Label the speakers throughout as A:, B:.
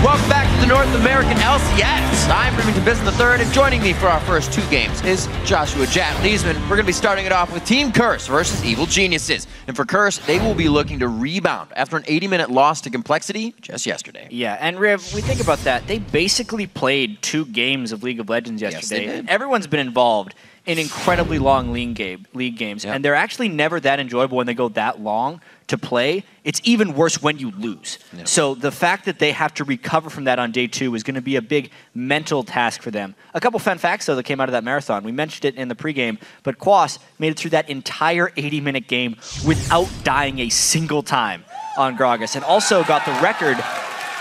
A: Welcome back to the North American LCS. I'm Remington Bisson III, and joining me for our first two games is Joshua Jat Leesman. We're going to be starting it off with Team Curse versus Evil Geniuses. And for Curse, they will be looking to rebound after an 80-minute loss to Complexity just yesterday.
B: Yeah, and Riv, we think about that. They basically played 2 games of League of Legends yesterday.
A: Yes, they did.
B: Everyone's been involved in incredibly long league games, and they're actually never that enjoyable when they go that long to play. It's even worse when you lose. Yep. So the fact that they have to recover from that on day 2 is going to be a big mental task for them. A couple fun facts, though, that came out of that marathon. We mentioned it in the pregame, but Quas made it through that entire 80-minute game without dying a single time on Gragas, and also got the record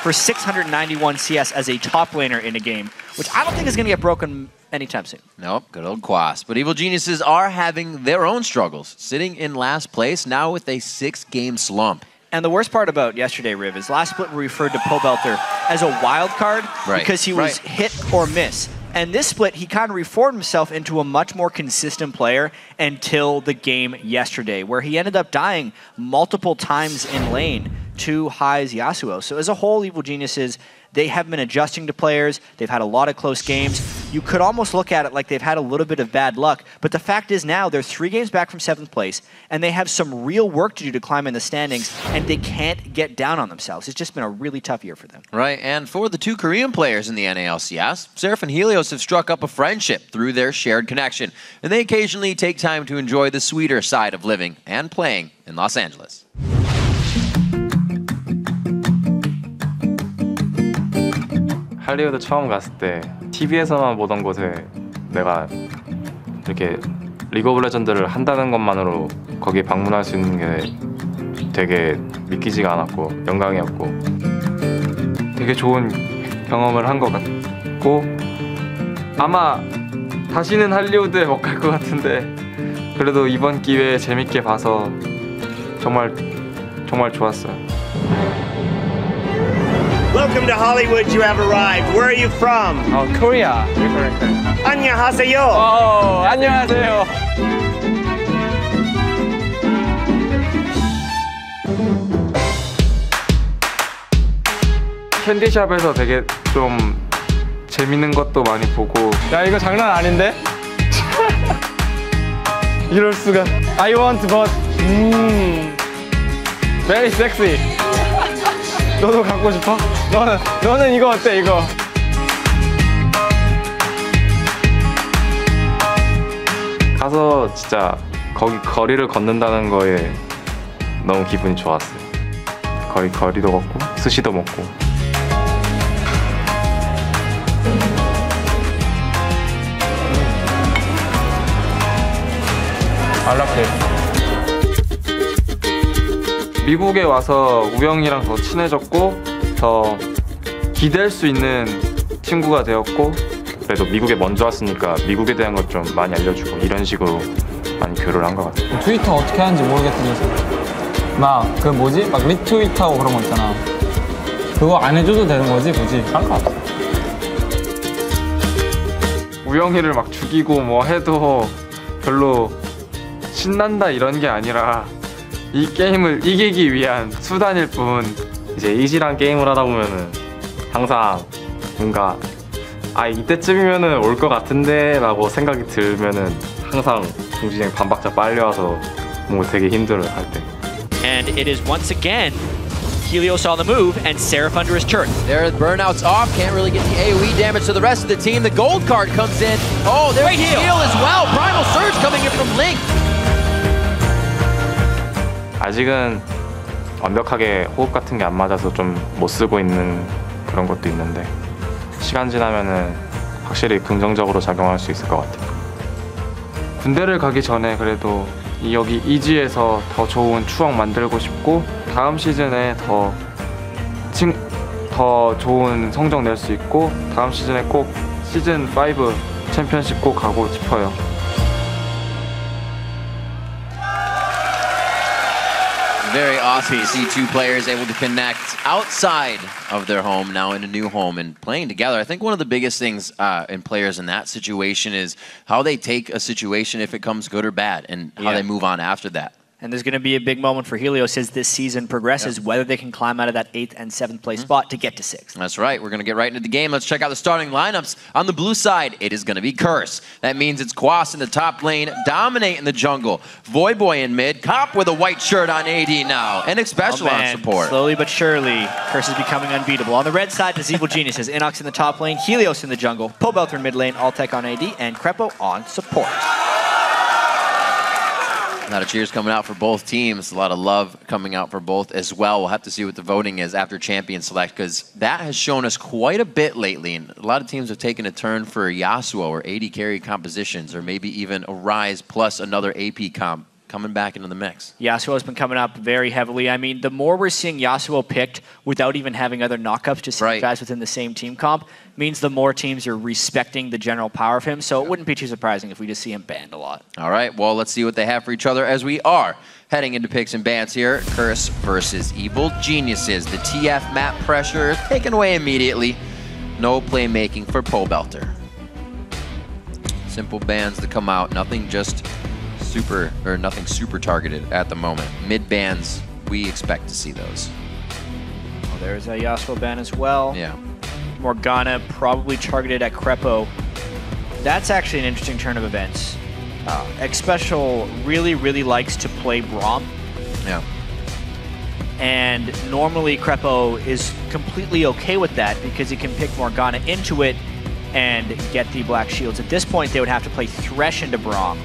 B: for 691 CS as a top laner in a game, which I don't think is going to get broken anytime soon.
A: Nope, good old Quas. But Evil Geniuses are having their own struggles, sitting in last place now with a 6-game slump.
B: And the worst part about yesterday, Riv, is last split we referred to Pobelter as a wild card because he was hit or miss. And this split, he kind of reformed himself into a much more consistent player until the game yesterday, where he ended up dying multiple times in lane to Hai's Yasuo. So as a whole, Evil Geniuses, they have been adjusting to players. They've had a lot of close games. You could almost look at it like they've had a little bit of bad luck, but the fact is now they're 3 games back from 7th place, and they have some real work to do to climb in the standings, and they can't get down on themselves. It's just been a really tough year for them.
A: Right, and for the 2 Korean players in the NA LCS, Seraph and Helios have struck up a friendship through their shared connection, and they occasionally take time to enjoy the sweeter side of living and playing in Los Angeles.
C: 할리우드 처음 갔을 때 TV에서만 보던 곳에 내가 이렇게 리그 오브 레전드를 한다는 것만으로 거기에 방문할 수 있는 게 되게 믿기지가 않았고 영광이었고 되게 좋은 경험을 한 것 같고 아마 다시는 할리우드에 못 갈 것 같은데 그래도 이번 기회에 재밌게 봐서 정말 좋았어요.
D: Welcome to Hollywood, you have arrived. Where are you from?
E: Korea. You're correct.
D: 안녕하세요.
E: Oh, 안녕하세요.
C: 캔디샵에서 되게 좀 재밌는 것도 많이 보고
E: 야, 이거 장난 아닌데? 이럴 수가. I want but very sexy. 너도 갖고 싶어? 너는 이거 어때, 이거?
C: 가서 진짜 거기 거리를 걷는다는 거에 너무 기분이 좋았어요. 거리도 걷고 스시도 먹고.
E: 알랍해.
C: 미국에 와서 우영이랑 더 친해졌고 더 기댈 수 있는 친구가 되었고 그래도 미국에 먼저 왔으니까 미국에 대한 것 좀 많이 알려주고 이런 식으로 많이 교류를 한 것 같아요.
E: 트위터 어떻게 하는지 모르겠더니 막 그 뭐지? 막 리트윗하고 그런 거 있잖아. 그거 안 해줘도 되는 거지 굳이? 상관없어.
C: 우영이를 막 죽이고 뭐 해도 별로 신난다 이런 게 아니라 이 게임을 이기기 위한 수단일 뿐. 이제 이지랑 게임을 하다 보면은 항상 뭔가 이때쯤이면은 올 것 같은데 라고 생각이 들면은 항상 동진이 반박자 빨리 와서 뭐 되게 힘들어요 할 때.
B: And it is once again Helios on the move and Seraph under his turret.
A: There, the burnout's off. Can't really get the AoE damage to the rest of the team. The gold card comes in. Oh, there's the heal as well. Primal Surge coming in from Link.
C: 아직은 완벽하게 호흡 같은 게 안 맞아서 좀 못 쓰고 있는 그런 것도 있는데 시간 지나면은 확실히 긍정적으로 작용할 수 있을 것 같아요. 군대를 가기 전에 그래도 여기 이지에서 더 좋은 추억 만들고 싶고 다음 시즌에 더 좋은 성적 낼 수 있고 다음 시즌에 꼭 시즌 5 챔피언십 꼭 가고 싶어요.
A: Very awesome to see 2 players able to connect outside of their home, now in a new home and playing together. I think one of the biggest things in players in that situation is how they take a situation if it comes good or bad and how they move on after that.
B: And there's going to be a big moment for Helios as this season progresses, whether they can climb out of that 8th and 7th place spot to get to 6th.
A: That's right. We're going to get right into the game. Let's check out the starting lineups. On the blue side, it is going to be Curse. That means it's Quas in the top lane, Dominate in the jungle, Voyboy in mid, Cop with a white shirt on AD now, and Xpecial on support.
B: Slowly but surely, Curse is becoming unbeatable. On the red side, the Evil Geniuses, Inox in the top lane, Helios in the jungle, Pobelter in mid lane, Altec on AD, and Crepo on support.
A: A lot of cheers coming out for both teams. A lot of love coming out for both as well. We'll have to see what the voting is after Champion Select, because that has shown us quite a bit lately. And a lot of teams have taken a turn for Yasuo or AD carry compositions, or maybe even a Ryze plus another AP comp coming back into the mix.
B: Yasuo has been coming up very heavily. I mean, the more we're seeing Yasuo picked without even having other knockups, just guys within the same team comp, means the more teams are respecting the general power of him. So it wouldn't be too surprising if we just see him banned a lot.
A: All right, well, let's see what they have for each other as we are heading into picks and bans here. Curse versus Evil Geniuses. The TF map pressure is taken away immediately. No playmaking for Pobelter. Simple bans to come out. Nothing just nothing super targeted at the moment. Mid bans, we expect to see those.
B: Well, there's a Yasuo ban as well.
A: Yeah.
B: Morgana probably targeted at Crepo. That's actually an interesting turn of events. Xpecial really likes to play Braum.
A: Yeah.
B: And normally Crepo is completely okay with that because he can pick Morgana into it and get the black shields. At this point, they would have to play Thresh into Braum,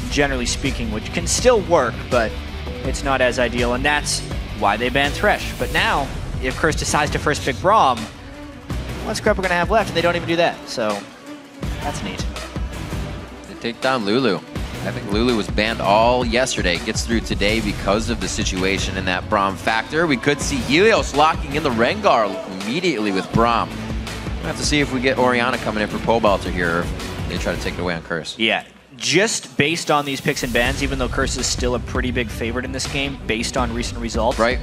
B: generally speaking, which can still work, but it's not as ideal, and that's why they banned Thresh. But now, if Curse decides to first pick Braum, what's Crepo going to have left? And they don't even do that, so that's neat.
A: They take down Lulu. I think Lulu was banned all yesterday. Gets through today because of the situation in that Braum factor. We could see Helios locking in the Rengar immediately with Braum. We'll have to see if we get Orianna coming in for Pobelter here, or if they try to take it away on Curse.
B: Yeah. Just based on these picks and bans, even though Curse is still a pretty big favorite in this game, based on recent results,
A: right?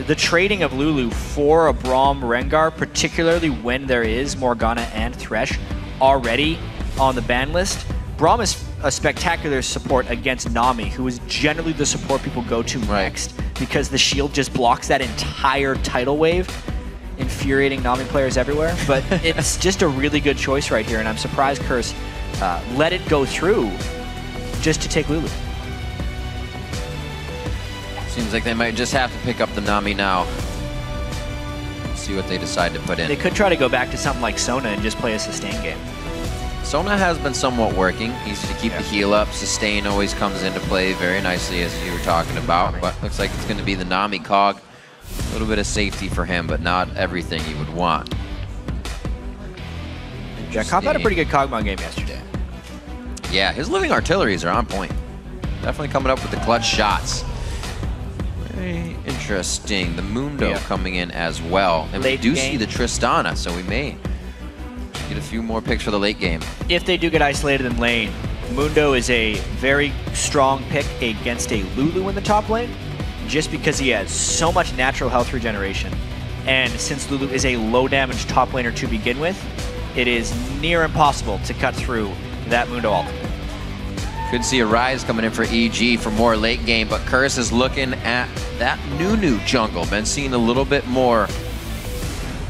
B: The trading of Lulu for a Braum Rengar, particularly when there is Morgana and Thresh already on the ban list, Braum is a spectacular support against Nami, who is generally the support people go to next, because the shield just blocks that entire tidal wave, infuriating Nami players everywhere. But it's just a really good choice right here, and I'm surprised Curse let it go through just to take Lulu.
A: Seems like they might just have to pick up the Nami now. See what they decide to put in.
B: They could try to go back to something like Sona and just play a sustain game.
A: Sona has been somewhat working. Easy to keep the heal up. Sustain always comes into play very nicely, as you were talking about. But looks like it's going to be the Nami cog. A little bit of safety for him, but not everything you would want.
B: Yeah, Cop had a pretty good Kog'Maw game yesterday.
A: Yeah, his living artilleries are on point. Definitely coming up with the clutch shots. Very interesting. The Mundo coming in as well. And we do see the Tristana, so we may get a few more picks for the late game.
B: If they do get isolated in lane, Mundo is a very strong pick against a Lulu in the top lane, just because he has so much natural health regeneration. And since Lulu is a low damage top laner to begin with, it is near impossible to cut through that Mundo ultimate.
A: Could see a Ryze coming in for EG for more late game, but Curse is looking at that new jungle. Been seeing a little bit more,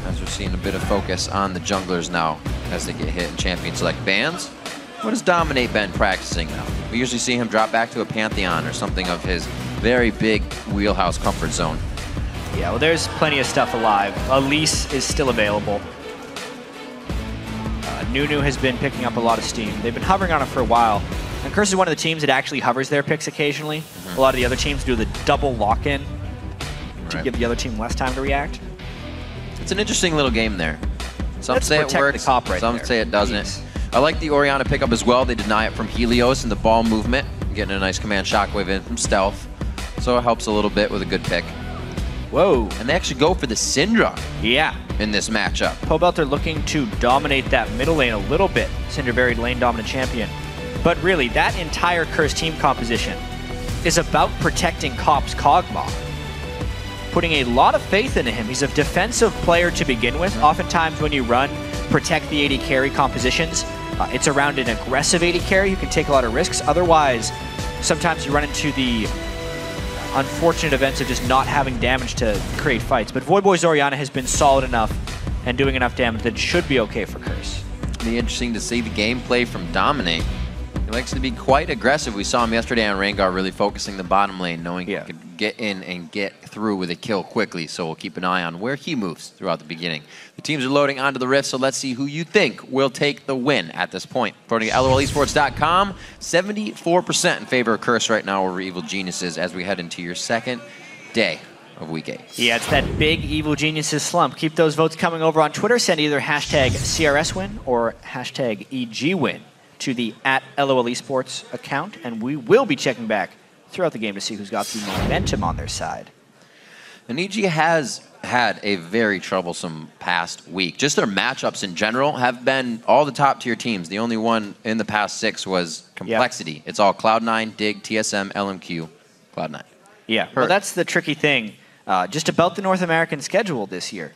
A: as we're seeing a bit of focus on the junglers now as they get hit in Champion Select bans. What has Dominate been practicing now? We usually see him drop back to a Pantheon or something of his very big wheelhouse comfort zone.
B: Yeah, well, there's plenty of stuff alive. Elise is still available. Nunu has been picking up a lot of steam. They've been hovering on it for a while. And Curse is one of the teams that actually hovers their picks occasionally. A lot of the other teams do the double lock-in to give the other team less time to react.
A: It's an interesting little game there. Some say it works, some say it doesn't. I like the Orianna pickup as well. They deny it from Helios and the ball movement. Getting a nice command shockwave in from Stealth. So it helps a little bit with a good pick.
B: Whoa.
A: And they actually go for the Syndra.
B: Yeah.
A: In this matchup.
B: Pobelter looking to dominate that middle lane a little bit. Syndra buried lane dominant champion. But really, that entire Curse team composition is about protecting Cop's Kog'Maw. Putting a lot of faith into him. He's a defensive player to begin with. Oftentimes when you run protect the AD carry compositions, it's around an aggressive AD carry who can take a lot of risks. Otherwise, sometimes you run into the unfortunate events of just not having damage to create fights. But Voyboy Zoriana has been solid enough and doing enough damage that it should be okay for Curse.
A: It'll be interesting to see the gameplay from Dominate. He likes to be quite aggressive. We saw him yesterday on Rengar really focusing the bottom lane, knowing he could get in and get through with a kill quickly. So we'll keep an eye on where he moves throughout the beginning. The teams are loading onto the Rift, so let's see who you think will take the win at this point. According to LOLesports.com, 74% in favor of Curse right now over Evil Geniuses as we head into your second day of Week 8.
B: Yeah, it's that big Evil Geniuses slump. Keep those votes coming over on Twitter. Send either hashtag CRSWin or hashtag EGWin to the @LOLesports account, and we will be checking back throughout the game to see who's got the momentum on their side.
A: And EG has had a very troublesome past week. Just their matchups in general have been all the top tier teams. The only one in the past 6 was Complexity. Yep. It's all Cloud9, Dig, TSM, LMQ, Cloud9.
B: Yeah, well, that's the tricky thing. Just about the North American schedule this year.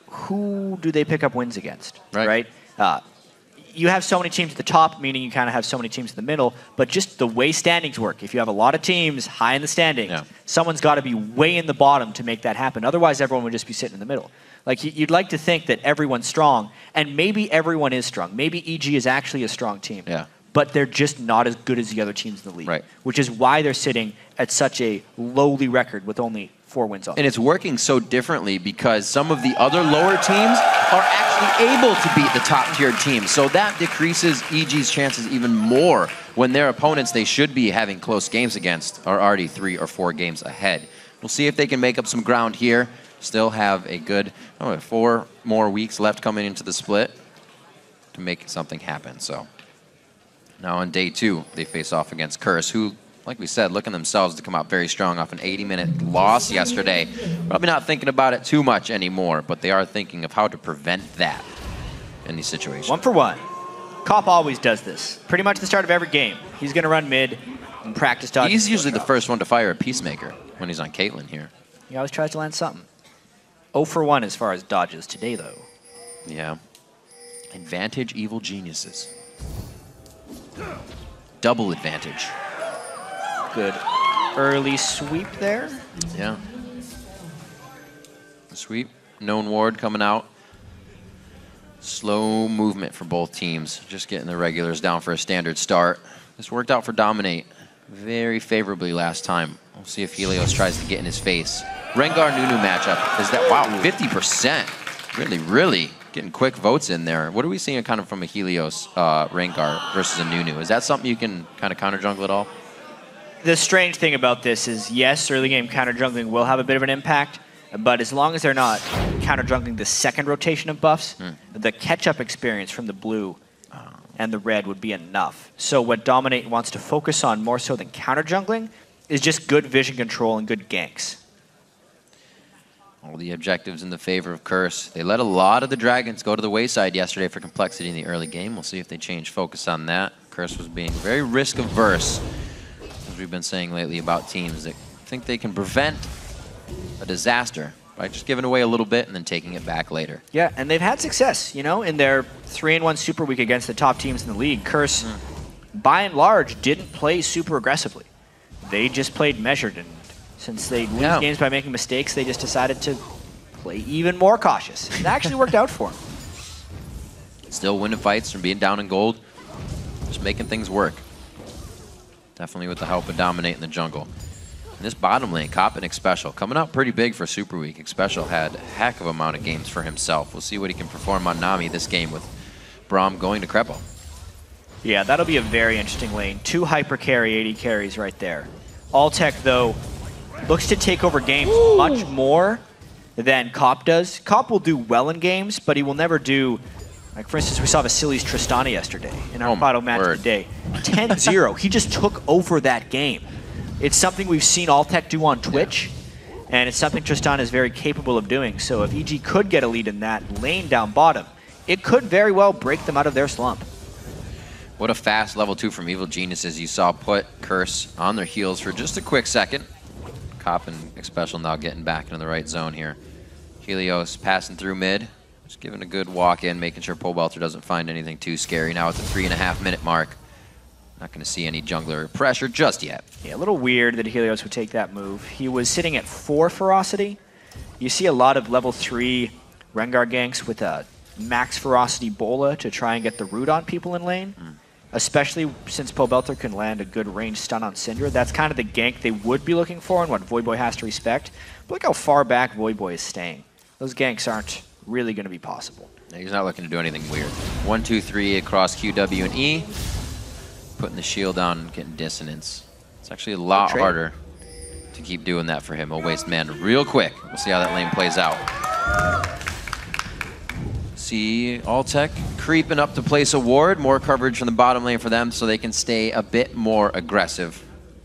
B: Who do they pick up wins against, right? You have so many teams at the top, meaning you kind of have so many teams in the middle, but just the way standings work, if you have a lot of teams high in the standings, someone's got to be way in the bottom to make that happen. Otherwise, everyone would just be sitting in the middle. Like, you'd like to think that everyone's strong, and maybe everyone is strong. Maybe EG is actually a strong team, but they're just not as good as the other teams in the league, which is why they're sitting at such a lowly record with only 4 wins on.
A: And it's working so differently because some of the other lower teams are actually able to beat the top tier teams. So that decreases EG's chances even more when their opponents they should be having close games against are already 3 or 4 games ahead. We'll see if they can make up some ground here. Still have a good 4 more weeks left coming into the split to make something happen. So now on day 2, they face off against Curse, who, like we said, looking themselves to come out very strong off an 80-minute loss yesterday. Probably not thinking about it too much anymore, but they are thinking of how to prevent that in these situations.
B: 1 for 1. Cop always does this. Pretty much the start of every game. He's going to run mid and practice dodging.
A: He's usually the first one to fire a Peacemaker when he's on Caitlyn here.
B: He always tries to land something. 0 for 1 as far as dodges today, though.
A: Yeah. Advantage Evil Geniuses. Double advantage.
B: Good early sweep there.
A: Yeah. Sweep. Known ward coming out. Slow movement for both teams. Just getting the regulars down for a standard start. This worked out for Dominate very favorably last time. We'll see if Helios tries to get in his face. Rengar-Nunu matchup. Is that, wow, 50%. Really getting quick votes in there. What are we seeing kind of from a Helios Rengar versus a Nunu? Is that something you can kind of counter jungle at all?
B: The strange thing about this is, yes, early game counter jungling will have a bit of an impact, but as long as they're not counter jungling the second rotation of buffs, the catch-up experience from the blue and the red would be enough. So what Dominate wants to focus on more so than counter jungling is just good vision control and good ganks.
A: All the objectives in the favor of Curse. They let a lot of the dragons go to the wayside yesterday for Complexity in the early game. We'll see if they change focus on that. Curse was being very risk-averse, as we've been saying lately about teams that think they can prevent a disaster by just giving away a little bit and then taking it back later.
B: Yeah, and they've had success, you know, in their 3-1 Super Week against the top teams in the league. Curse, by and large, didn't play super aggressively. They just played measured, and since they lose games by making mistakes, they just decided to play even more cautious. It actually worked out for them.
A: Still winning fights from being down in gold, just making things work. Definitely with the help of Dominate in the jungle. And this bottom lane, Cop and Xpecial, coming out pretty big for Super Week. Xpecial had a heck of amount of games for himself. We'll see what he can perform on Nami this game with Braum going to Crepo.
B: Yeah, that'll be a very interesting lane. 2 hyper carry, 80 carries right there. Alltech, though, looks to take over games much more than Cop does. Cop will do well in games, but he will never do, like for instance, we saw Vasily's Tristana yesterday in our final match of the day. 10-0, he just took over that game. It's something we've seen Alltech do on Twitch, and it's something Tristana is very capable of doing. So if EG could get a lead in that lane down bottom, it could very well break them out of their slump.
A: What a fast level 2 from Evil Geniuses you saw put Curse on their heels for just a quick second. Cop and Xpecial now getting back into the right zone here. Helios passing through mid, just giving a good walk in, making sure Pole Belter doesn't find anything too scary. Now at the 3.5-minute mark. Not going to see any jungler pressure just yet.
B: Yeah, a little weird that Helios would take that move. He was sitting at 4 ferocity. You see a lot of level 3 Rengar ganks with a max ferocity bola to try and get the root on people in lane. Especially since Pobelter can land a good range stun on Syndra. That's kind of the gank they would be looking for and what Voidboy has to respect. But look how far back Voidboy is staying. Those ganks aren't really going to be possible.
A: No, he's not looking to do anything weird. 1, 2, 3 across Q, W, and E. Putting the shield down and getting dissonance. It's actually a lot harder to keep doing that for him. He'll waste mana real quick. We'll see how that lane plays out. See Altec creeping up to place a ward. More coverage from the bottom lane for them so they can stay a bit more aggressive.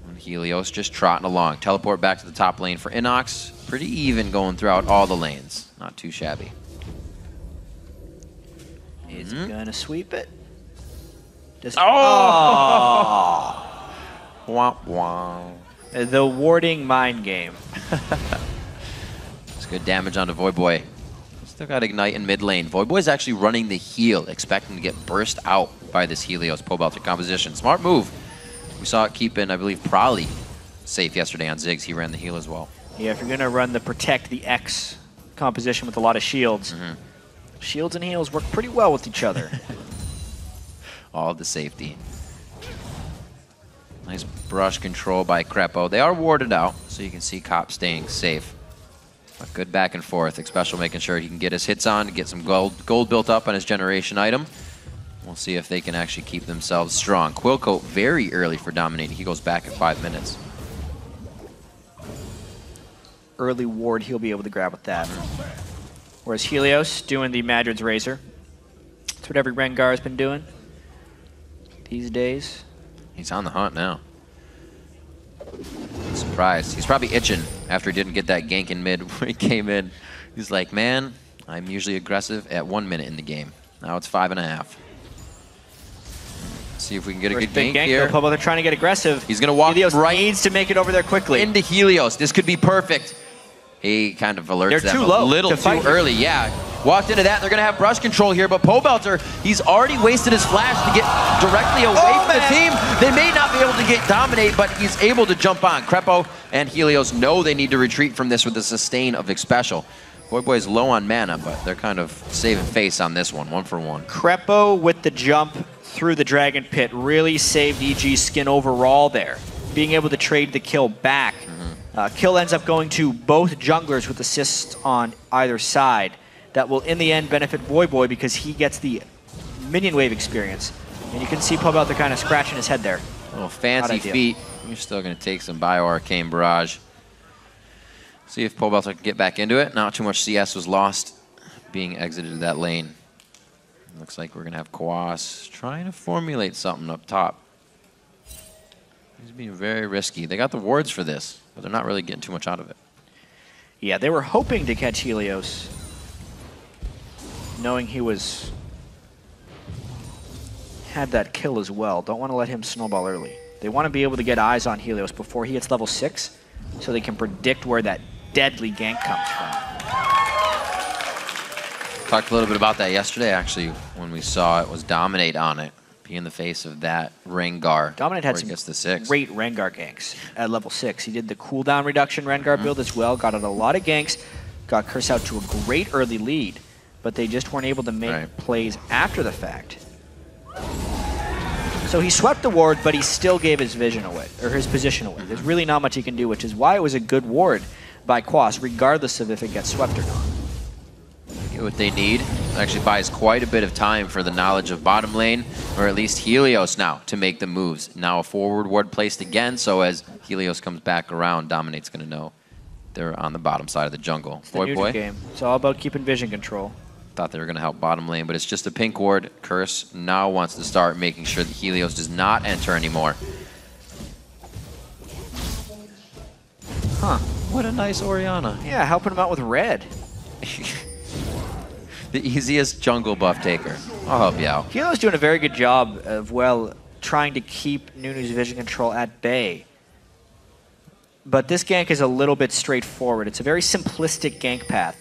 A: And Helios just trotting along. Teleport back to the top lane for Inox. Pretty even going throughout all the lanes. Not too shabby.
B: He's gonna sweep it. Just,
A: Womp womp.
B: The warding mind game.
A: It's good damage onto Voidboy. Still got Ignite in mid lane. Voidboy's actually running the heal, expecting to get burst out by this Helios Pobelter composition. Smart move. We saw it keeping, I believe, Prolly safe yesterday on Ziggs. He ran the heal as well.
B: Yeah, if you're gonna run the protect the X composition with a lot of shields, shields and heals work pretty well with each other.
A: All the safety. Nice brush control by Crepo. They are warded out, so you can see Cop staying safe. But good back and forth. Xpecial making sure he can get his hits on, to get some gold built up on his generation item. We'll see if they can actually keep themselves strong. Quillcoat very early for dominating. He goes back in 5 minutes.
B: Early ward, he'll be able to grab with that. Whereas Helios doing the Madrid's Razor. That's what every Rengar has been doing these days.
A: He's on the hunt now. Surprised. He's probably itching after he didn't get that gank in mid when he came in. He's like, man, I'm usually aggressive at 1 minute in the game. Now it's 5.5. See if we can get a good gank here.
B: Though, they're trying to get aggressive.
A: He's going to walk
B: Helios
A: right
B: needs to make it over there quickly.
A: into Helios. This could be perfect. He kind of alerts them
B: too low
A: a little too early. Yeah, walked into that. They're going to have brush control here, but Pobelter, he's already wasted his flash to get directly away from the team. They may not be able to get dominate, but he's able to jump on. Crepo and Helios know they need to retreat from this with the sustain of Xpecial. Voidboy is low on mana, but they're kind of saving face on this one, 1 for 1.
B: Crepo with the jump through the Dragon Pit really saved EG's skin overall there. Being able to trade the kill back. Kill ends up going to both junglers with assists on either side. That will, in the end, benefit Voidboy because he gets the minion wave experience. And you can see Pobelter kind of scratching his head there.
A: A little fancy feet. You're still going to take some Bio-Arcane Barrage. See if Pobelter can get back into it. Not too much CS was lost being exited that lane. Looks like we're going to have Kwas trying to formulate something up top. He's being very risky. They got the wards for this, but they're not really getting too much out of it.
B: Yeah, they were hoping to catch Helios, knowing he had that kill as well. Don't want to let him snowball early. They want to be able to get eyes on Helios before he hits level 6, so they can predict where that deadly gank comes from.
A: Talked a little bit about that yesterday, actually, when we saw it was Dominate on it. Be in the face of that Rengar.
B: Dominate had some great Rengar ganks at level 6. He did the cooldown reduction Rengar build as well, got out a lot of ganks, got Curse out to a great early lead, but they just weren't able to make plays after the fact. So he swept the ward, but he still gave his vision away, or his position away. There's really not much he can do, which is why it was a good ward by Quas, regardless of if it gets swept or not.
A: Get what they need. It actually buys quite a bit of time for the knowledge of bottom lane, or at least Helios now, to make the moves. Now a forward ward placed again, so as Helios comes back around, Dominate's going to know they're on the bottom side of the jungle.
B: It's the new game. It's all about keeping vision control.
A: Thought they were going to help bottom lane, but it's just a pink ward. Curse now wants to start making sure that Helios does not enter anymore.
B: Huh.
A: What a nice Orianna.
B: Yeah, helping him out with red.
A: The easiest jungle buff taker. I'll help you out.
B: Helios doing a very good job of, well, trying to keep Nunu's vision control at bay. But this gank is a little bit straightforward. It's a very simplistic gank path.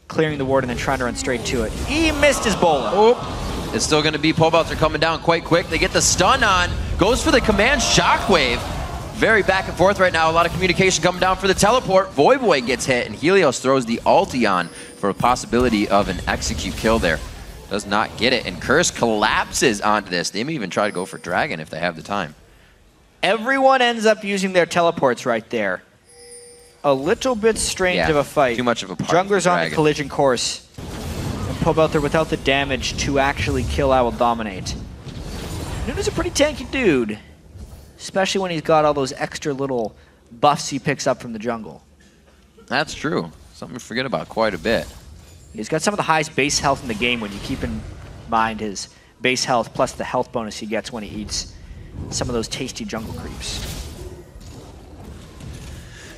B: clearing the ward and then trying to run straight to it. He missed his bola.
A: Oh, it's still going to be Pobelter coming down quite quick. They get the stun on. Goes for the command shockwave. Very back and forth right now. A lot of communication coming down for the teleport. Voyboy gets hit, and Helios throws the ulti on for a possibility of an execute kill there. Does not get it, and Curse collapses onto this. They may even try to go for Dragon if they have the time.
B: Everyone ends up using their teleports right there. A little bit strange of a fight.
A: Too much of a part.
B: Jungler's on the collision course. And Pobelter without the damage to actually kill I Will Dominate. Nunu's a pretty tanky dude. Especially when he's got all those extra little buffs he picks up from the jungle.
A: That's true. Something to forget about quite a bit.
B: He's got some of the highest base health in the game when you keep in mind his base health plus the health bonus he gets when he eats some of those tasty jungle creeps.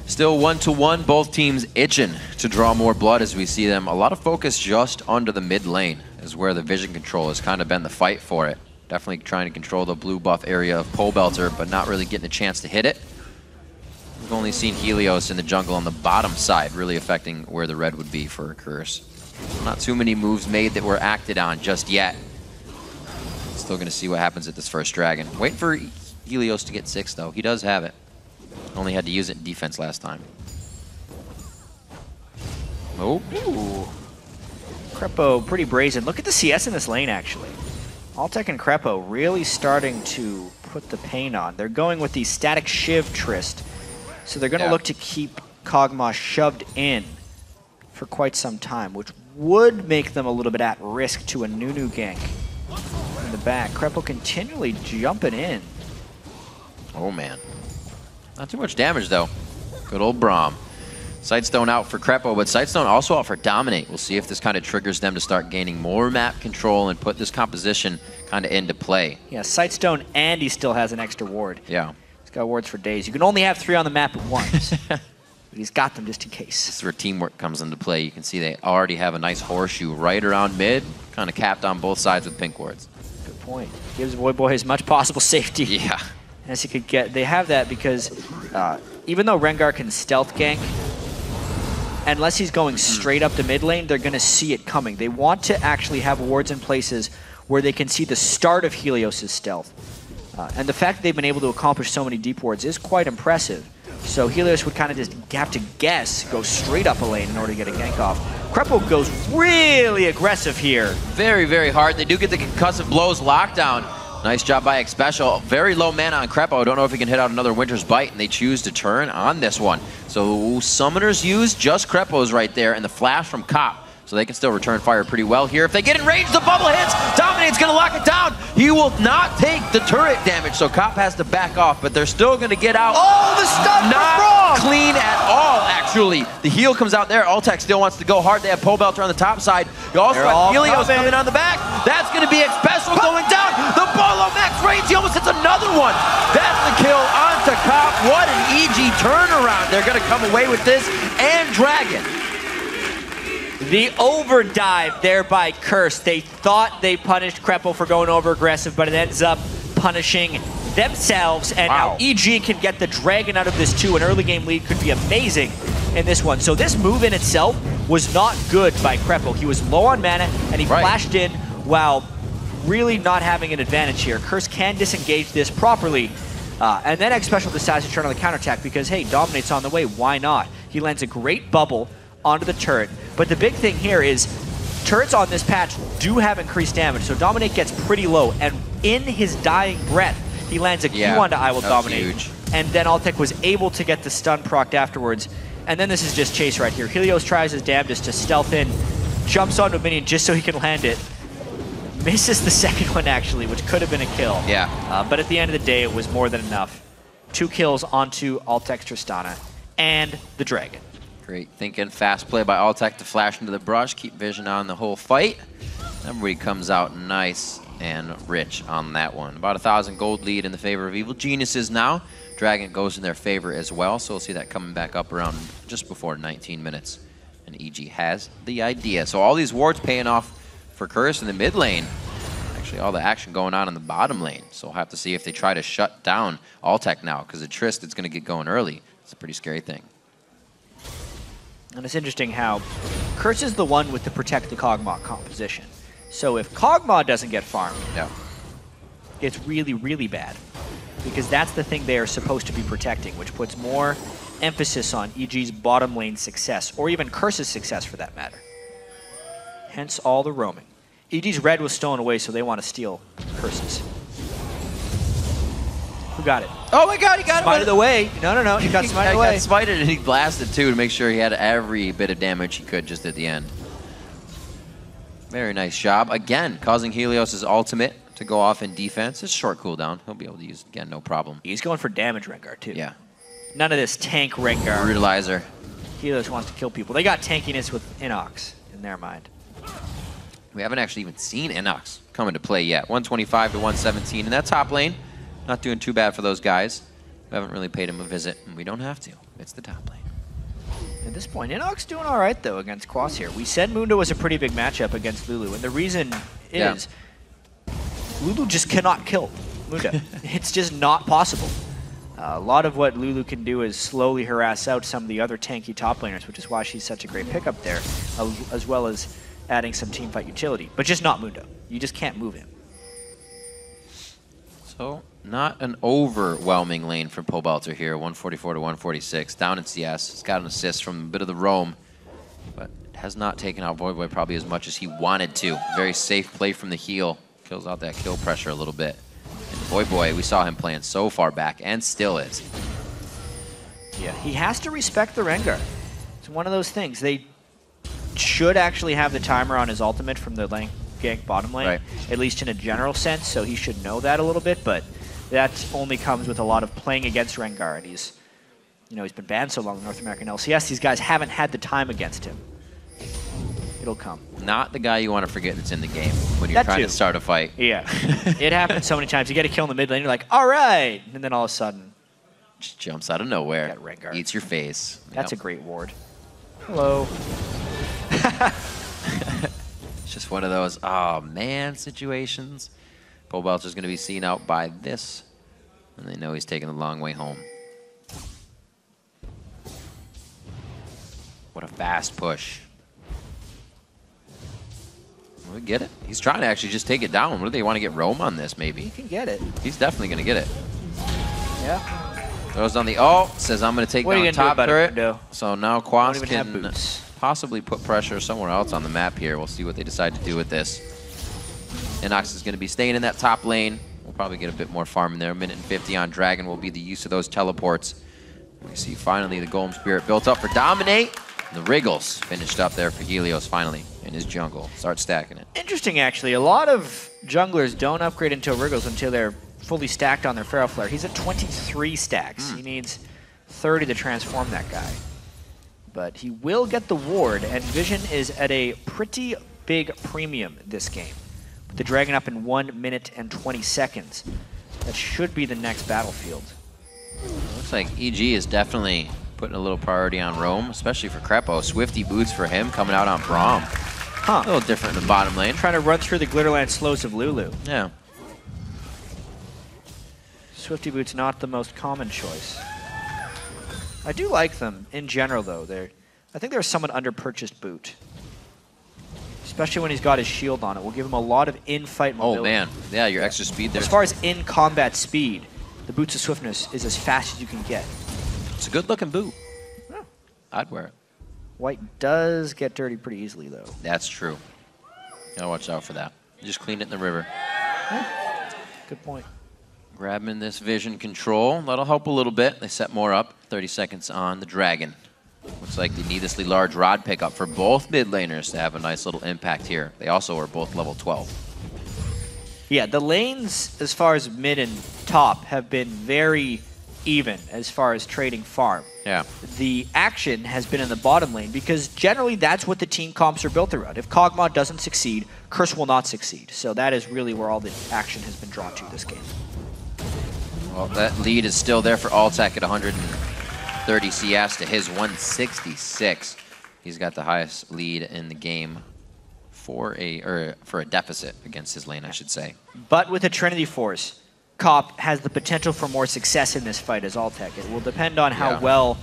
A: Still 1-1, both teams itching to draw more blood as we see them. A lot of focus just under the mid lane is where the vision control has kind of been the fight for it. Definitely trying to control the blue buff area of Pobelter, but not really getting a chance to hit it. We've only seen Helios in the jungle on the bottom side, really affecting where the red would be for a Curse. Not too many moves made that were acted on just yet. Still going to see what happens at this first Dragon. Waiting for Helios to get 6, though. He does have it. Only had to use it in defense last time. Oh.
B: Ooh. Krepo pretty brazen. Look at the CS in this lane, actually. Altec and Krepo really starting to put the pain on. They're going with the static Shiv Trist. So they're going to look to keep Kog'Maw shoved in for quite some time, which would make them a little bit at risk to a Nunu gank in the back. Krepo continually jumping in.
A: Oh, man. Not too much damage, though. Good old Braum. Sightstone out for Krepo, but Sightstone also out for Dominate. We'll see if this kind of triggers them to start gaining more map control and put this composition kind of into play.
B: Yeah, Sightstone, and he still has an extra ward.
A: Yeah.
B: He's got wards for days. You can only have 3 on the map at once. But he's got them just in case.
A: This is where teamwork comes into play. You can see they already have a nice horseshoe right around mid, kind of capped on both sides with pink wards.
B: Good point. Gives Voyboy as much possible safety as he could get. They have that because even though Rengar can stealth gank, unless he's going straight up the mid lane, they're going to see it coming. They want to actually have wards in places where they can see the start of Helios' stealth. And the fact that they've been able to accomplish so many deep wards is quite impressive. So Helios would kind of just have to guess, go straight up a lane in order to get a gank off. Krepo goes really aggressive here.
A: Very, very hard. They do get the concussive blows lockdown. Nice job by Xpecial. Very low mana on Krepo. Don't know if he can hit out another Winter's Bite, and they choose to turn on this one. So Summoners use just Krepo's right there, and the flash from Cop. So they can still return fire pretty well here. If they get in range, the bubble hits. Dominate's going to lock it down. He will not take the turret damage, so Cop has to back off, but they're still going to get out.
B: Oh, the stun
A: not clean at all, actually. The heal comes out there. Altec still wants to go hard. They have Pobelter on the top side. You also have Helios coming on the back. That's going to be Xpecial going down. The Bolo max range. He almost hits another one. That's the kill onto Cop. What an EG turnaround. They're going to come away with this and Dragon.
B: The overdive there by Curse. They thought they punished Krepo for going over aggressive, but it ends up punishing themselves. And now EG can get the Dragon out of this too. An early game lead could be amazing in this one. So this move in itself was not good by Krepo. He was low on mana and he flashed in while really not having an advantage here. Curse can disengage this properly. And then Xpecial decides to turn on the counterattack because, hey, Dominate's on the way. Why not? He lands a great bubble onto the turret. But the big thing here is turrets on this patch do have increased damage, so Dominate gets pretty low, and in his dying breath, he lands a Q onto I Will Dominate. Huge. And then Altec was able to get the stun procced afterwards. And then this is just chase right here. Helios tries his damnedest to stealth in, jumps onto a minion just so he can land it. Misses the second one, actually, which could have been a kill. But at the end of the day, it was more than enough. 2 kills onto Altec Tristana and the Dragon.
A: Great thinking, fast play by Altec to flash into the brush, keep vision on the whole fight. Everybody comes out nice and rich on that one. About 1,000 gold lead in the favor of Evil Geniuses now. Dragon goes in their favor as well, so we'll see that coming back up around just before 19 minutes. And EG has the idea. So all these wards paying off for Curse in the mid lane. Actually, all the action going on in the bottom lane. So we'll have to see if they try to shut down Altec now, because the Trist is going to get going early. It's a pretty scary thing.
B: And it's interesting how Curse is the one with the protect the Kog'Maw composition. So if Kog'Maw doesn't get farmed, it's really, really bad. Because that's the thing they are supposed to be protecting, which puts more emphasis on EG's bottom lane success, or even Curse's success for that matter. Hence all the roaming. EG's red was stolen away, so they want to steal Curse's. Who got it?
A: Oh my god, he got it!
B: Smited away. No, he got smited away.
A: He got smited and he blasted too to make sure he had every bit of damage he could just at the end. Very nice job. Again, causing Helios' ultimate to go off in defense. It's a short cooldown. He'll be able to use it again, no problem.
B: He's going for damage Rengar too.
A: Yeah.
B: None of this tank Rengar.
A: Brutalizer.
B: Helios wants to kill people. They got tankiness with Inox in their mind.
A: We haven't actually even seen Inox come into play yet. 125 to 117 in that top lane. Not doing too bad for those guys. We haven't really paid him a visit, and we don't have to. It's the top lane.
B: At this point, Inox doing all right, though, against Quas here. We said Mundo was a pretty big matchup against Lulu, and the reason is Lulu just cannot kill Mundo. It's just not possible. A lot of what Lulu can do is slowly harass out some of the other tanky top laners, which is why she's such a great pickup there, as well as adding some teamfight utility. But just not Mundo. You just can't move him.
A: So, not an overwhelming lane for Pobelter here, 144 to 146. Down in CS. He's got an assist from a bit of the roam, but has not taken out Voyboy probably as much as he wanted to. Very safe play from the heal. Kills out that kill pressure a little bit. And Voyboy, we saw him playing so far back, and still is.
B: Yeah, he has to respect the Rengar. It's one of those things. They should actually have the timer on his ultimate from the lane gank bottom lane, at least in a general sense, so he should know that a little bit, but that only comes with a lot of playing against Rengar, and he's been banned so long in North American LCS, these guys haven't had the time against him. It'll come.
A: Not the guy you want to forget that's in the game when you're trying to start a fight.
B: Yeah. It happens so many times. You get a kill in the mid lane, you're like, all right, and then all of a sudden,
A: just jumps out of nowhere, eats your face.
B: That's a great ward. Hello.
A: It's just one of those, oh man, situations. Pobelter's going to be seen out by this, and they know he's taking the long way home. What a fast push. We get it. He's trying to actually just take it down. What do they want to get roam on this, maybe?
B: He can get it.
A: He's definitely going to get it.
B: Yeah.
A: Throws on the ult, says I'm going to take down top turret. So now Quas can possibly put pressure somewhere else on the map here. We'll see what they decide to do with this. Inox is going to be staying in that top lane. We'll probably get a bit more farm in there. 1:50 on Dragon will be the use of those teleports. We see finally the Golem Spirit built up for Dominate. And the Wriggles finished up there for Helios finally in his jungle. Start stacking it.
B: Interesting, actually. A lot of junglers don't upgrade into Wriggles until they're fully stacked on their Feral Flare. He's at 23 stacks. He needs 30 to transform that guy. But he will get the ward, and Vision is at a pretty big premium this game. With the Dragon up in 1 minute and 20 seconds. That should be the next battlefield.
A: Looks like EG is definitely putting a little priority on roam, especially for Crepo. Swifty boots for him coming out on Braum. A little different in the bottom lane.
B: Trying to run through the Glitterland slows of Lulu.
A: Yeah.
B: Swifty boots not the most common choice. I do like them in general, though. I think they're a somewhat under-purchased boot. Especially when he's got his shield on it. Will give him a lot of in-fight mobility.
A: Oh, man. Yeah, your extra speed there.
B: As far as in-combat speed, the Boots of Swiftness is as fast as you can get.
A: It's a good-looking boot.
B: Yeah.
A: I'd wear it.
B: White does get dirty pretty easily, though.
A: That's true. Gotta watch out for that. Just clean it in the river.
B: Yeah. Good point.
A: Grabbing this vision control. That'll help a little bit. They set more up. 30 seconds on the Dragon. Looks like the needlessly large rod pickup for both mid laners to have a nice little impact here. They also are both level 12.
B: Yeah, the lanes, as far as mid and top, have been very even as far as trading farm.
A: Yeah.
B: The action has been in the bottom lane because generally that's what the team comps are built around. If Kog'Maw doesn't succeed, Curse will not succeed. So that is really where all the action has been drawn to this game.
A: Well, that lead is still there for Altec at 130 CS to his 166. He's got the highest lead in the game for a deficit against his lane, I should say.
B: But with a Trinity Force, Cop has the potential for more success in this fight as Altec. It will depend on how well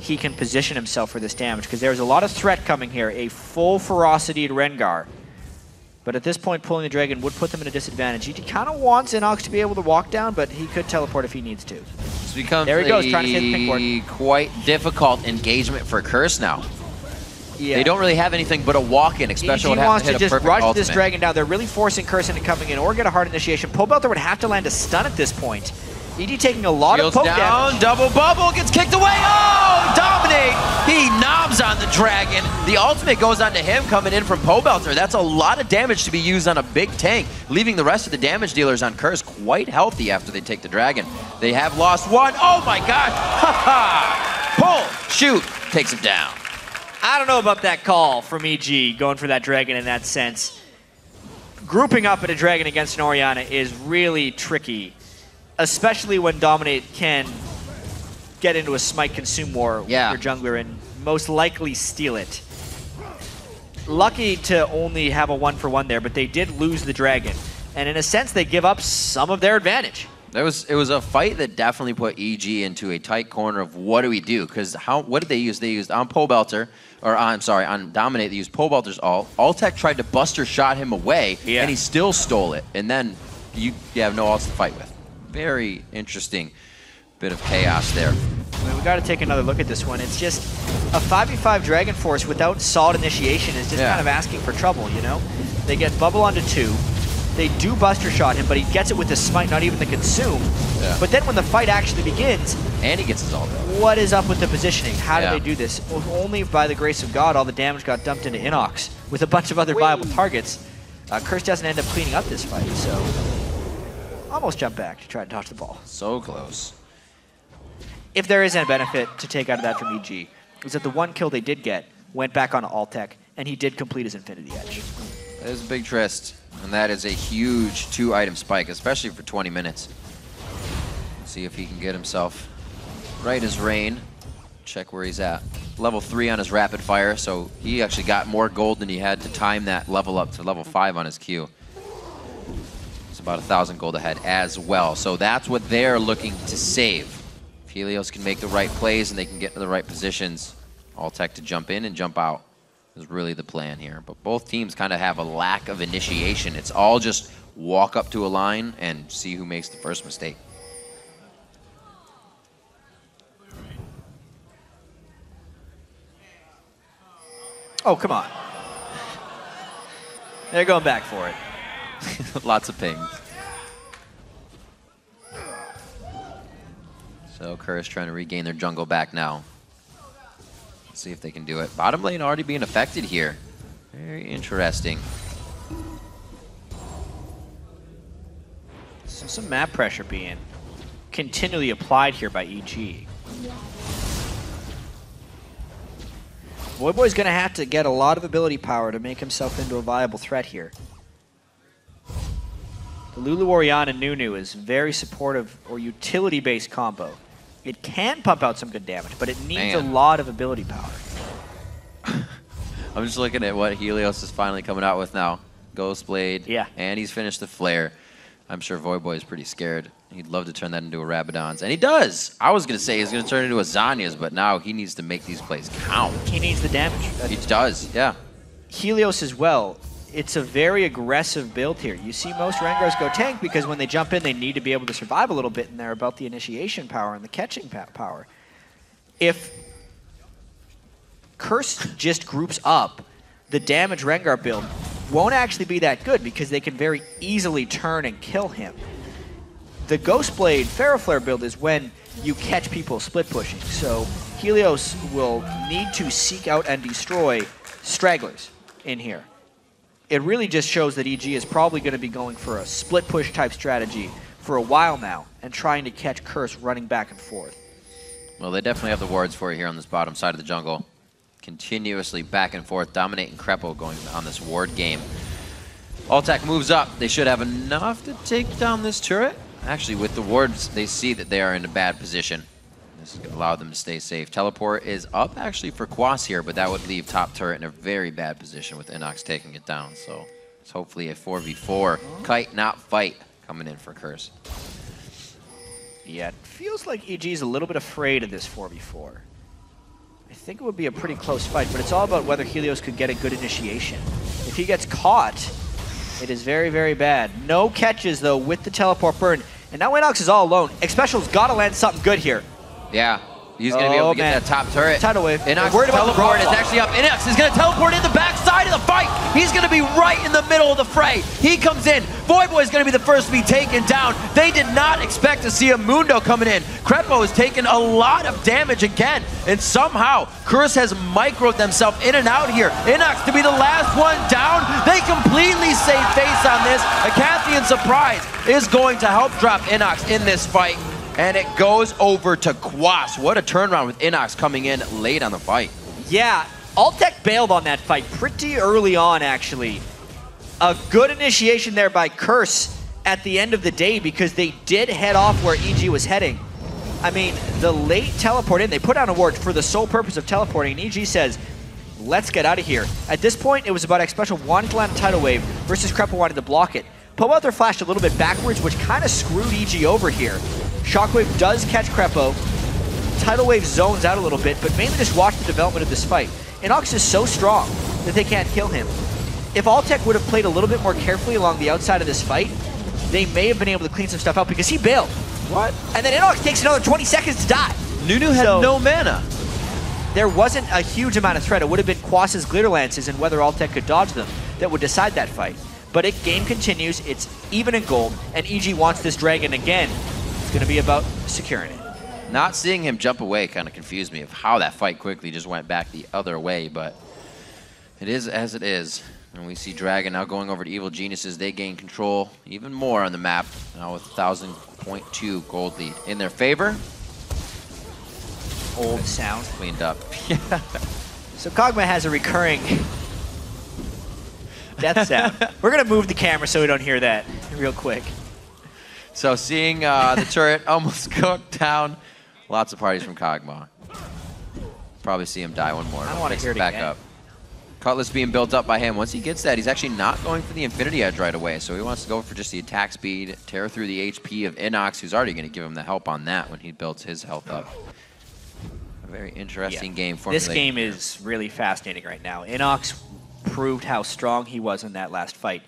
B: he can position himself for this damage, because there's a lot of threat coming here. A full Ferocity Rengar. But at this point, pulling the Dragon would put them at a disadvantage. He kind of wants Inox to be able to walk down, but he could teleport if he needs to.
A: This becomes
B: there he goes, trying to hit the pink board.
A: Quite difficult engagement for Curse now.
B: Yeah.
A: They don't really have anything but a walk-in, especially when they have to hit a perfect ultimate.
B: wants to just rush this Dragon down. They're really forcing Curse into coming in or get a hard initiation. Pobelter would have to land a stun at this point. ED taking a lot of poke damage.
A: Double bubble, gets kicked away. Oh, Dominate! He knobs on the Dragon. The ultimate goes on to him coming in from Pobelter. That's a lot of damage to be used on a big tank, leaving the rest of the damage dealers on Curse quite healthy after they take the Dragon. They have lost one. Oh my god! Ha ha! Pull, shoot, takes him down.
B: I don't know about that call from EG, going for that Dragon in that sense. Grouping up at a Dragon against an Orianna is really tricky, especially when Dominate can get into a Smite Consume war with your jungler and most likely steal it. Lucky to only have a 1-for-1 there, but they did lose the Dragon. And in a sense, they give up some of their advantage.
A: It was a fight that definitely put EG into a tight corner of what do we do? Because what did they use? They used on Pobelter, or I'm sorry, on Dominate, they used Pobelter's ult. Altec tried to Buster Shot him away, and he still stole it. And then you have no ults to fight with. Very interesting bit of chaos there.
B: I mean, we got to take another look at this one. It's just a 5v5 Dragon Force without solid initiation is just kind of asking for trouble, you know? They get Bubble onto 2. They do Buster Shot him, but he gets it with the Smite, not even the Consume. Yeah. But then when the fight actually begins,
A: and he gets his ult.
B: What is up with the positioning? How do they do this? Well, only by the grace of God, all the damage got dumped into Inox with a bunch of other viable targets. Curse doesn't end up cleaning up this fight, so almost jump back to try to dodge the ball.
A: So close.
B: If there is a benefit to take out of that from EG, is that the one kill they did get went back on Altec, and he did complete his Infinity Edge.
A: That is a big Trist, and that is a huge 2-item spike, especially for 20 minutes. See if he can get himself right as rain. Check where he's at. Level 3 on his rapid fire, so he actually got more gold than he had to time that level up to level 5 on his Q. It's about 1,000 gold ahead as well, so that's what they're looking to save. If Helios can make the right plays and they can get to the right positions, Altec to jump in and jump out is really the plan here. But both teams kind of have a lack of initiation. It's all just walk up to a line and see who makes the first mistake.
B: Oh, come on. They're going back for it.
A: Lots of pings. So Curse trying to regain their jungle back now. Let's see if they can do it. Bottom lane already being affected here. Very interesting.
B: So some map pressure being continually applied here by EG. Voyboy's going to have to get a lot of ability power to make himself into a viable threat here. The Lulu Orianna Nunu is very supportive or utility-based combo. It can pump out some good damage, but it needs a lot of ability power.
A: I'm just looking at what Helios is finally coming out with now. Ghost Blade, and he's finished the Flare. I'm sure Voyboy is pretty scared. He'd love to turn that into a Rabadon's, and he does. I was going to say he's going to turn it into a Zanya's, but now he needs to make these plays count.
B: He needs the damage.
A: He does, yeah.
B: Helios as well. It's a very aggressive build here. You see most Rengars go tank because when they jump in, they need to be able to survive a little bit, and they're about the initiation power and the catching power. If Curse just groups up, the damage Rengar build won't actually be that good because they can very easily turn and kill him. The Ghostblade Ferroflare build is when you catch people split pushing, so Helios will need to seek out and destroy stragglers in here. It really just shows that EG is probably going to be going for a split push type strategy for a while now and trying to catch Curse running back and forth.
A: Well, they definitely have the wards for it here on this bottom side of the jungle. Continuously back and forth, dominating Krepo going on this ward game. Altec moves up. They should have enough to take down this turret. Actually, with the wards, they see that they are in a bad position. This is going to allow them to stay safe. Teleport is up actually for Quas here, but that would leave top turret in a very bad position with Inox taking it down. So it's hopefully a 4v4. Kite, not fight, coming in for Curse.
B: Yeah, it feels like EG's a little bit afraid of this 4v4. I think it would be a pretty close fight, but it's all about whether Helios could get a good initiation. If he gets caught, it is very, very bad. No catches, though, with the teleport burn. And now Inox is all alone. Xpecial's got to land something good here.
A: Yeah. He's going to be able to get that top turret.
B: Tidal wave.
A: Inox teleport is actually up. Inox is going to teleport in the backside of the fight. He's going to be right in the middle of the fray. He comes in. Voyboy is going to be the first to be taken down. They did not expect to see a Mundo coming in. Crepo has taken a lot of damage again. And somehow, Curse has microed themselves in and out here. Inox to be the last one down. They completely save face on this. A Cathian surprise is going to help drop Inox in this fight. And it goes over to Quas. What a turnaround with Inox coming in late on the fight.
B: Yeah, Altec bailed on that fight pretty early on, actually. A good initiation there by Curse at the end of the day because they did head off where EG was heading. I mean, the late teleport in, they put out a ward for the sole purpose of teleporting, and EG says, let's get out of here. At this point, it was about Xpecial wanting to land a tidal wave versus Crepo wanted to block it. Powelter flashed a little bit backwards, which kind of screwed EG over here. Shockwave does catch Crepo. Tidal Wave zones out a little bit, but mainly just watch the development of this fight. Inox is so strong that they can't kill him. If Altec would have played a little bit more carefully along the outside of this fight, they may have been able to clean some stuff out because he bailed.
A: What?
B: And then Inox takes another 20 seconds to die.
A: Nunu had no mana.
B: There wasn't a huge amount of threat. It would have been Quas's Glitter Lances and whether Altec could dodge them that would decide that fight. But game continues, it's even in gold, and EG wants this dragon again. It's going to be about securing it.
A: Not seeing him jump away kind of confused me of how that fight quickly just went back the other way, but it is as it is. And we see Dragon now going over to Evil Geniuses. They gain control even more on the map, now with 1,000.2 gold lead in their favor.
B: Old sound.
A: Cleaned up.
B: So Kog'Maw has a recurring death sound. We're going to move the camera so we don't hear that real quick.
A: So seeing the turret almost go down, lots of parties from Kog'Maw. Probably see him die one more.
B: I don't want to hear it
A: back
B: again.
A: up. Cutlass being built up by him. Once he gets that, he's actually not going for the Infinity Edge right away. So he wants to go for just the attack speed, tear through the HP of Inox, who's already going to give him the help on that when he builds his health up. A very interesting game for
B: This game is really fascinating right now. Inox proved how strong he was in that last fight.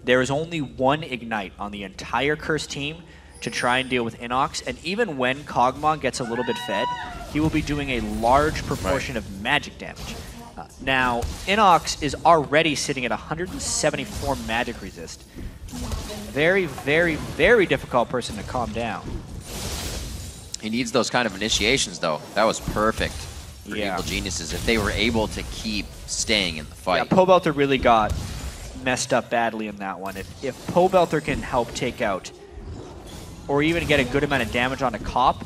B: There is only one Ignite on the entire Curse team to try and deal with Inox, and even when Kog'Maw gets a little bit fed, he will be doing a large proportion of magic damage. Now, Inox is already sitting at 174 magic resist. Very, very, very difficult person to calm down.
A: He needs those kind of initiations, though. That was perfect for Evil Geniuses if they were able to keep staying in the fight.
B: Yeah, Pobelter really got messed up badly in that one. If Pobelter can help take out or even get a good amount of damage on a Cop,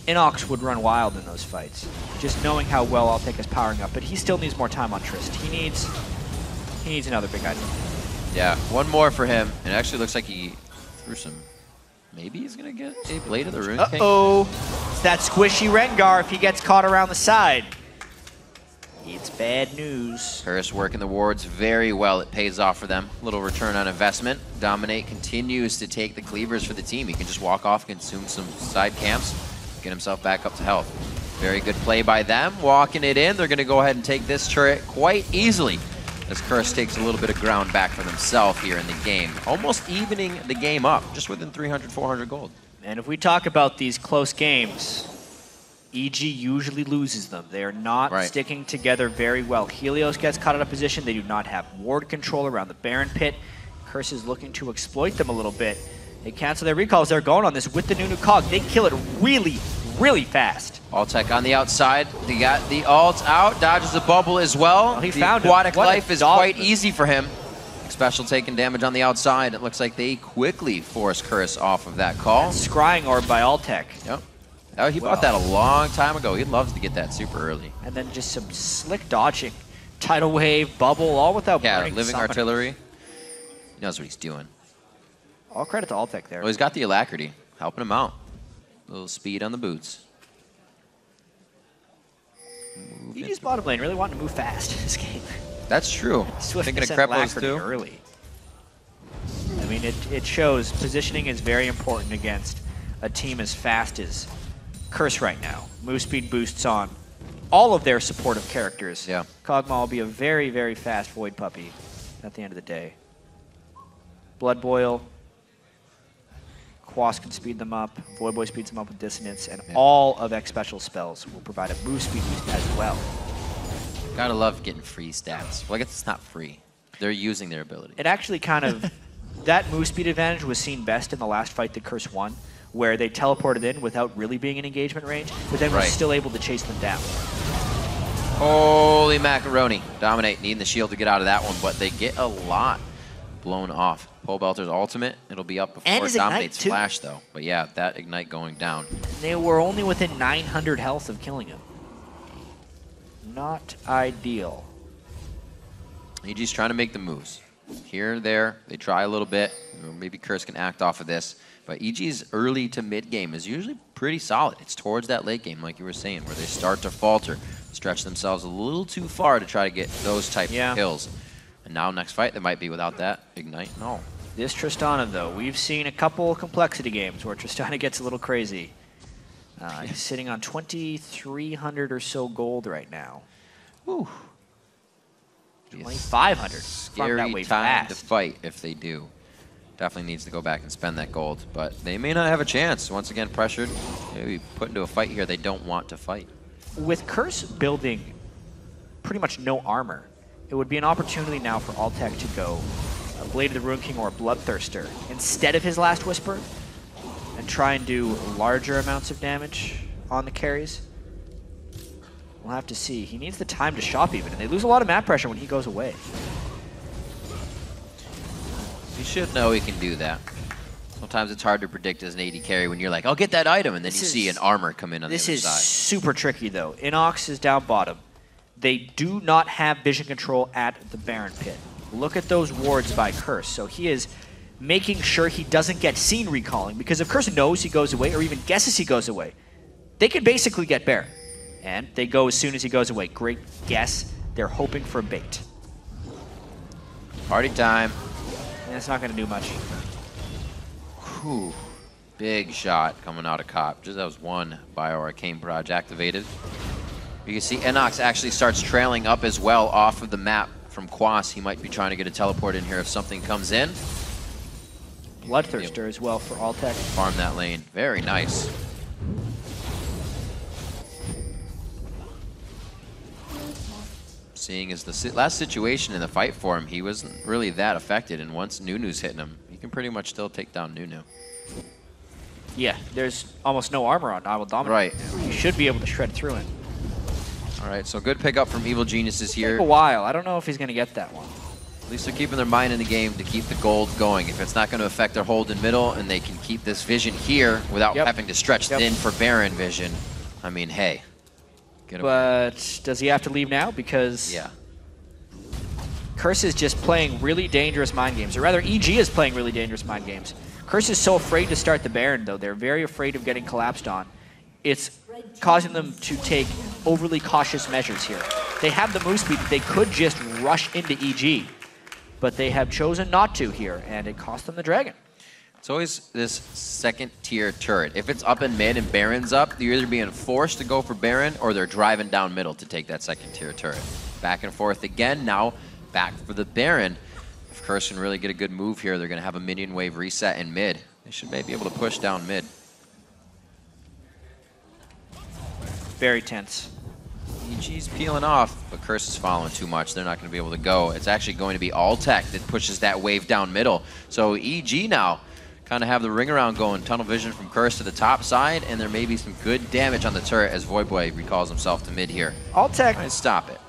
B: Inox would run wild in those fights. Just knowing how well Altec is powering up, but he still needs more time on Trist. He needs another big item.
A: Yeah, one more for him. It actually looks like he threw some. Maybe he's gonna get a Blade of the Rune King.
B: It's that squishy Rengar if he gets caught around the side. It's bad news.
A: Curse working the wards very well. It pays off for them. Little return on investment. Dominate continues to take the cleavers for the team. He can just walk off, consume some side camps, get himself back up to health. Very good play by them. Walking it in. They're going to go ahead and take this turret quite easily as Curse takes a little bit of ground back for themselves here in the game. Almost evening the game up, just within 300, 400 gold.
B: And if we talk about these close games, EG usually loses them. They are not sticking together very well. Helios gets caught out of position. They do not have ward control around the Baron Pit. Curse is looking to exploit them a little bit. They cancel their recalls. They're going on this with the Nunu Cog. They kill it really, really fast.
A: Altec on the outside. They got the ult out. Dodges the bubble as well.
B: He found
A: aquatic life is quite easy for him. Special taking damage on the outside. It looks like they quickly force Curse off of that call.
B: Scrying orb by Altec.
A: Yep. Oh, he bought that a long time ago. He loves to get that super early.
B: And then just some slick dodging. Tidal wave, bubble, all without burning
A: living
B: summon.
A: artillery. He knows what he's doing.
B: All credit to Altec there.
A: Well, he's got the alacrity, helping him out. A little speed on the boots.
B: EG's bottom lane really wanting to move fast in this game.
A: That's true. Thinking of Crepo's too.
B: Early. I mean, it shows positioning is very important against a team as fast as Curse right now. Move speed boosts on all of their supportive characters.
A: Yeah.
B: Kog'Maw will be a very, very fast Void Puppy at the end of the day. Blood Boil. Quas can speed them up. Void Boy speeds them up with Dissonance. And all of X Special spells will provide a move speed boost as well.
A: Gotta love getting free stats. Well, I guess it's not free. They're using their ability.
B: It actually kind of, that move speed advantage was seen best in the last fight that Curse won, where they teleported in without really being in engagement range, but then was still able to chase them down.
A: Holy macaroni. Dominate, needing the shield to get out of that one, but they get a lot blown off. Pole Belter's ultimate, it'll be up before Dominate's flash, though. But yeah, that Ignite going down.
B: They were only within 900 health of killing him. Not ideal.
A: EG's trying to make the moves. Here, there, they try a little bit. Maybe Curse can act off of this. But EG's early to mid game is usually pretty solid. It's towards that late game, like you were saying, where they start to falter, stretch themselves a little too far to try to get those types of kills. And now next fight, they might be without that Ignite. No.
B: This Tristana, though, we've seen a couple complexity games where Tristana gets a little crazy. He's sitting on 2,300 or so gold right now.
A: Whew.
B: 2,500.
A: Scary time to fight if they do. Definitely needs to go back and spend that gold, but they may not have a chance. Once again, pressured, maybe put into a fight here they don't want to fight.
B: With Curse building pretty much no armor, it would be an opportunity now for Altec to go a Blade of the Ruin King or a Bloodthirster instead of his Last Whisper and try and do larger amounts of damage on the carries. We'll have to see. He needs the time to shop even, and they lose a lot of map pressure when he goes away.
A: You should know he can do that. Sometimes it's hard to predict as an AD carry when you're like, I'll get that item, and then you see an armor come in on the other side.
B: This is super tricky, though. Inox is down bottom. They do not have vision control at the Baron pit. Look at those wards by Curse. So he is making sure he doesn't get seen recalling, because if Curse knows he goes away or even guesses he goes away, they can basically get Baron. And they go as soon as he goes away. Great guess. They're hoping for a bait.
A: Party time.
B: And it's not going to do much.
A: Whew. Big shot coming out of Cop. Just that was one Bio Arcane Barrage activated. You can see Enox actually starts trailing up as well off of the map from Quas. He might be trying to get a teleport in here if something comes in.
B: Bloodthirster as well for Altec.
A: Farm that lane. Very nice. Seeing as the last situation in the fight for him, he wasn't really that affected, and once Nunu's hitting him, he can pretty much still take down Nunu.
B: Yeah, there's almost no armor on I Will Dominate.
A: Right.
B: You should be able to shred through it.
A: All right, so good pickup from Evil Geniuses here.
B: Take a while. I don't know if he's going to get that one.
A: At least they're keeping their mind in the game to keep the gold going. If it's not going to affect their hold in middle, and they can keep this vision here without having to stretch thin for Baron vision, I mean, hey.
B: But does he have to leave now? Because Curse is just playing really dangerous mind games. Or rather, EG is playing really dangerous mind games. Curse is so afraid to start the Baron, though. They're very afraid of getting collapsed on. It's causing them to take overly cautious measures here. They have the move speed. They could just rush into EG. But they have chosen not to here, and it cost them the Dragon.
A: It's always this second tier turret. If it's up in mid and Baron's up, you're either being forced to go for Baron or they're driving down middle to take that second tier turret. Back and forth again, now back for the Baron. If Curse can really get a good move here, they're going to have a minion wave reset in mid. They should maybe be able to push down mid.
B: Very tense.
A: EG's peeling off, but Curse is following too much. They're not going to be able to go. It's actually going to be Altec that pushes that wave down middle. So EG now kind of have the ring around going. Tunnel vision from Curse to the top side, and there may be some good damage on the turret as Void Boy recalls himself to mid here.
B: Altec,
A: stop it.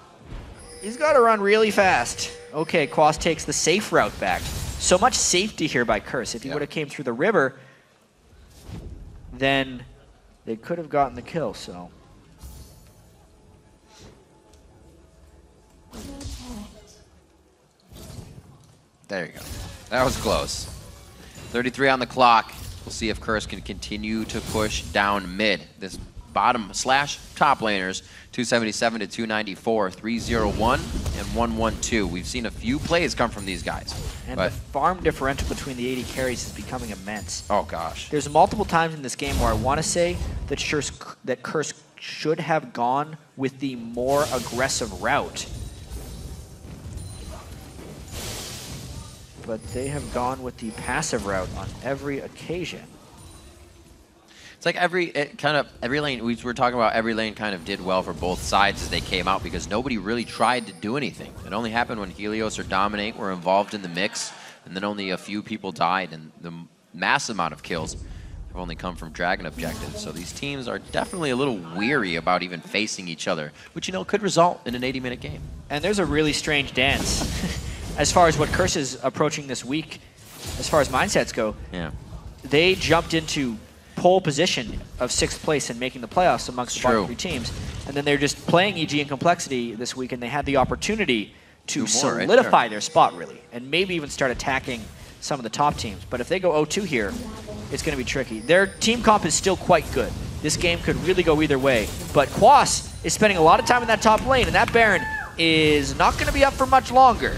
B: He's got to run really fast. Okay, Quas takes the safe route back. So much safety here by Curse. If he would have came through the river, then they could have gotten the kill, so.
A: There you go. That was close. 33 on the clock. We'll see if Curse can continue to push down mid. This bottom slash top laners, 277 to 294, 301 and 112. We've seen a few plays come from these guys.
B: And the farm differential between the 80 carries is becoming immense.
A: Oh gosh.
B: There's multiple times in this game where I want to say that Curse should have gone with the more aggressive route. But they have gone with the passive route on every occasion.
A: It's like every lane, we were talking about every lane kind of did well for both sides as they came out because nobody really tried to do anything. It only happened when Helios or Dominate were involved in the mix, and then only a few people died, and the mass amount of kills have only come from Dragon objectives. So these teams are definitely a little weary about even facing each other, which, you know, could result in an 80-minute game.
B: And there's a really strange dance as far as what Curse is approaching this week, as far as mindsets go.
A: Yeah.
B: They jumped into pole position of 6th place and making the playoffs amongst the bottom 3 teams. And then they're just playing EG in Complexity this week, and they had the opportunity to solidify their spot, really, and maybe even start attacking some of the top teams. But if they go 0-2 here, it's going to be tricky. Their team comp is still quite good. This game could really go either way. But Quas is spending a lot of time in that top lane, and that Baron is not going to be up for much longer.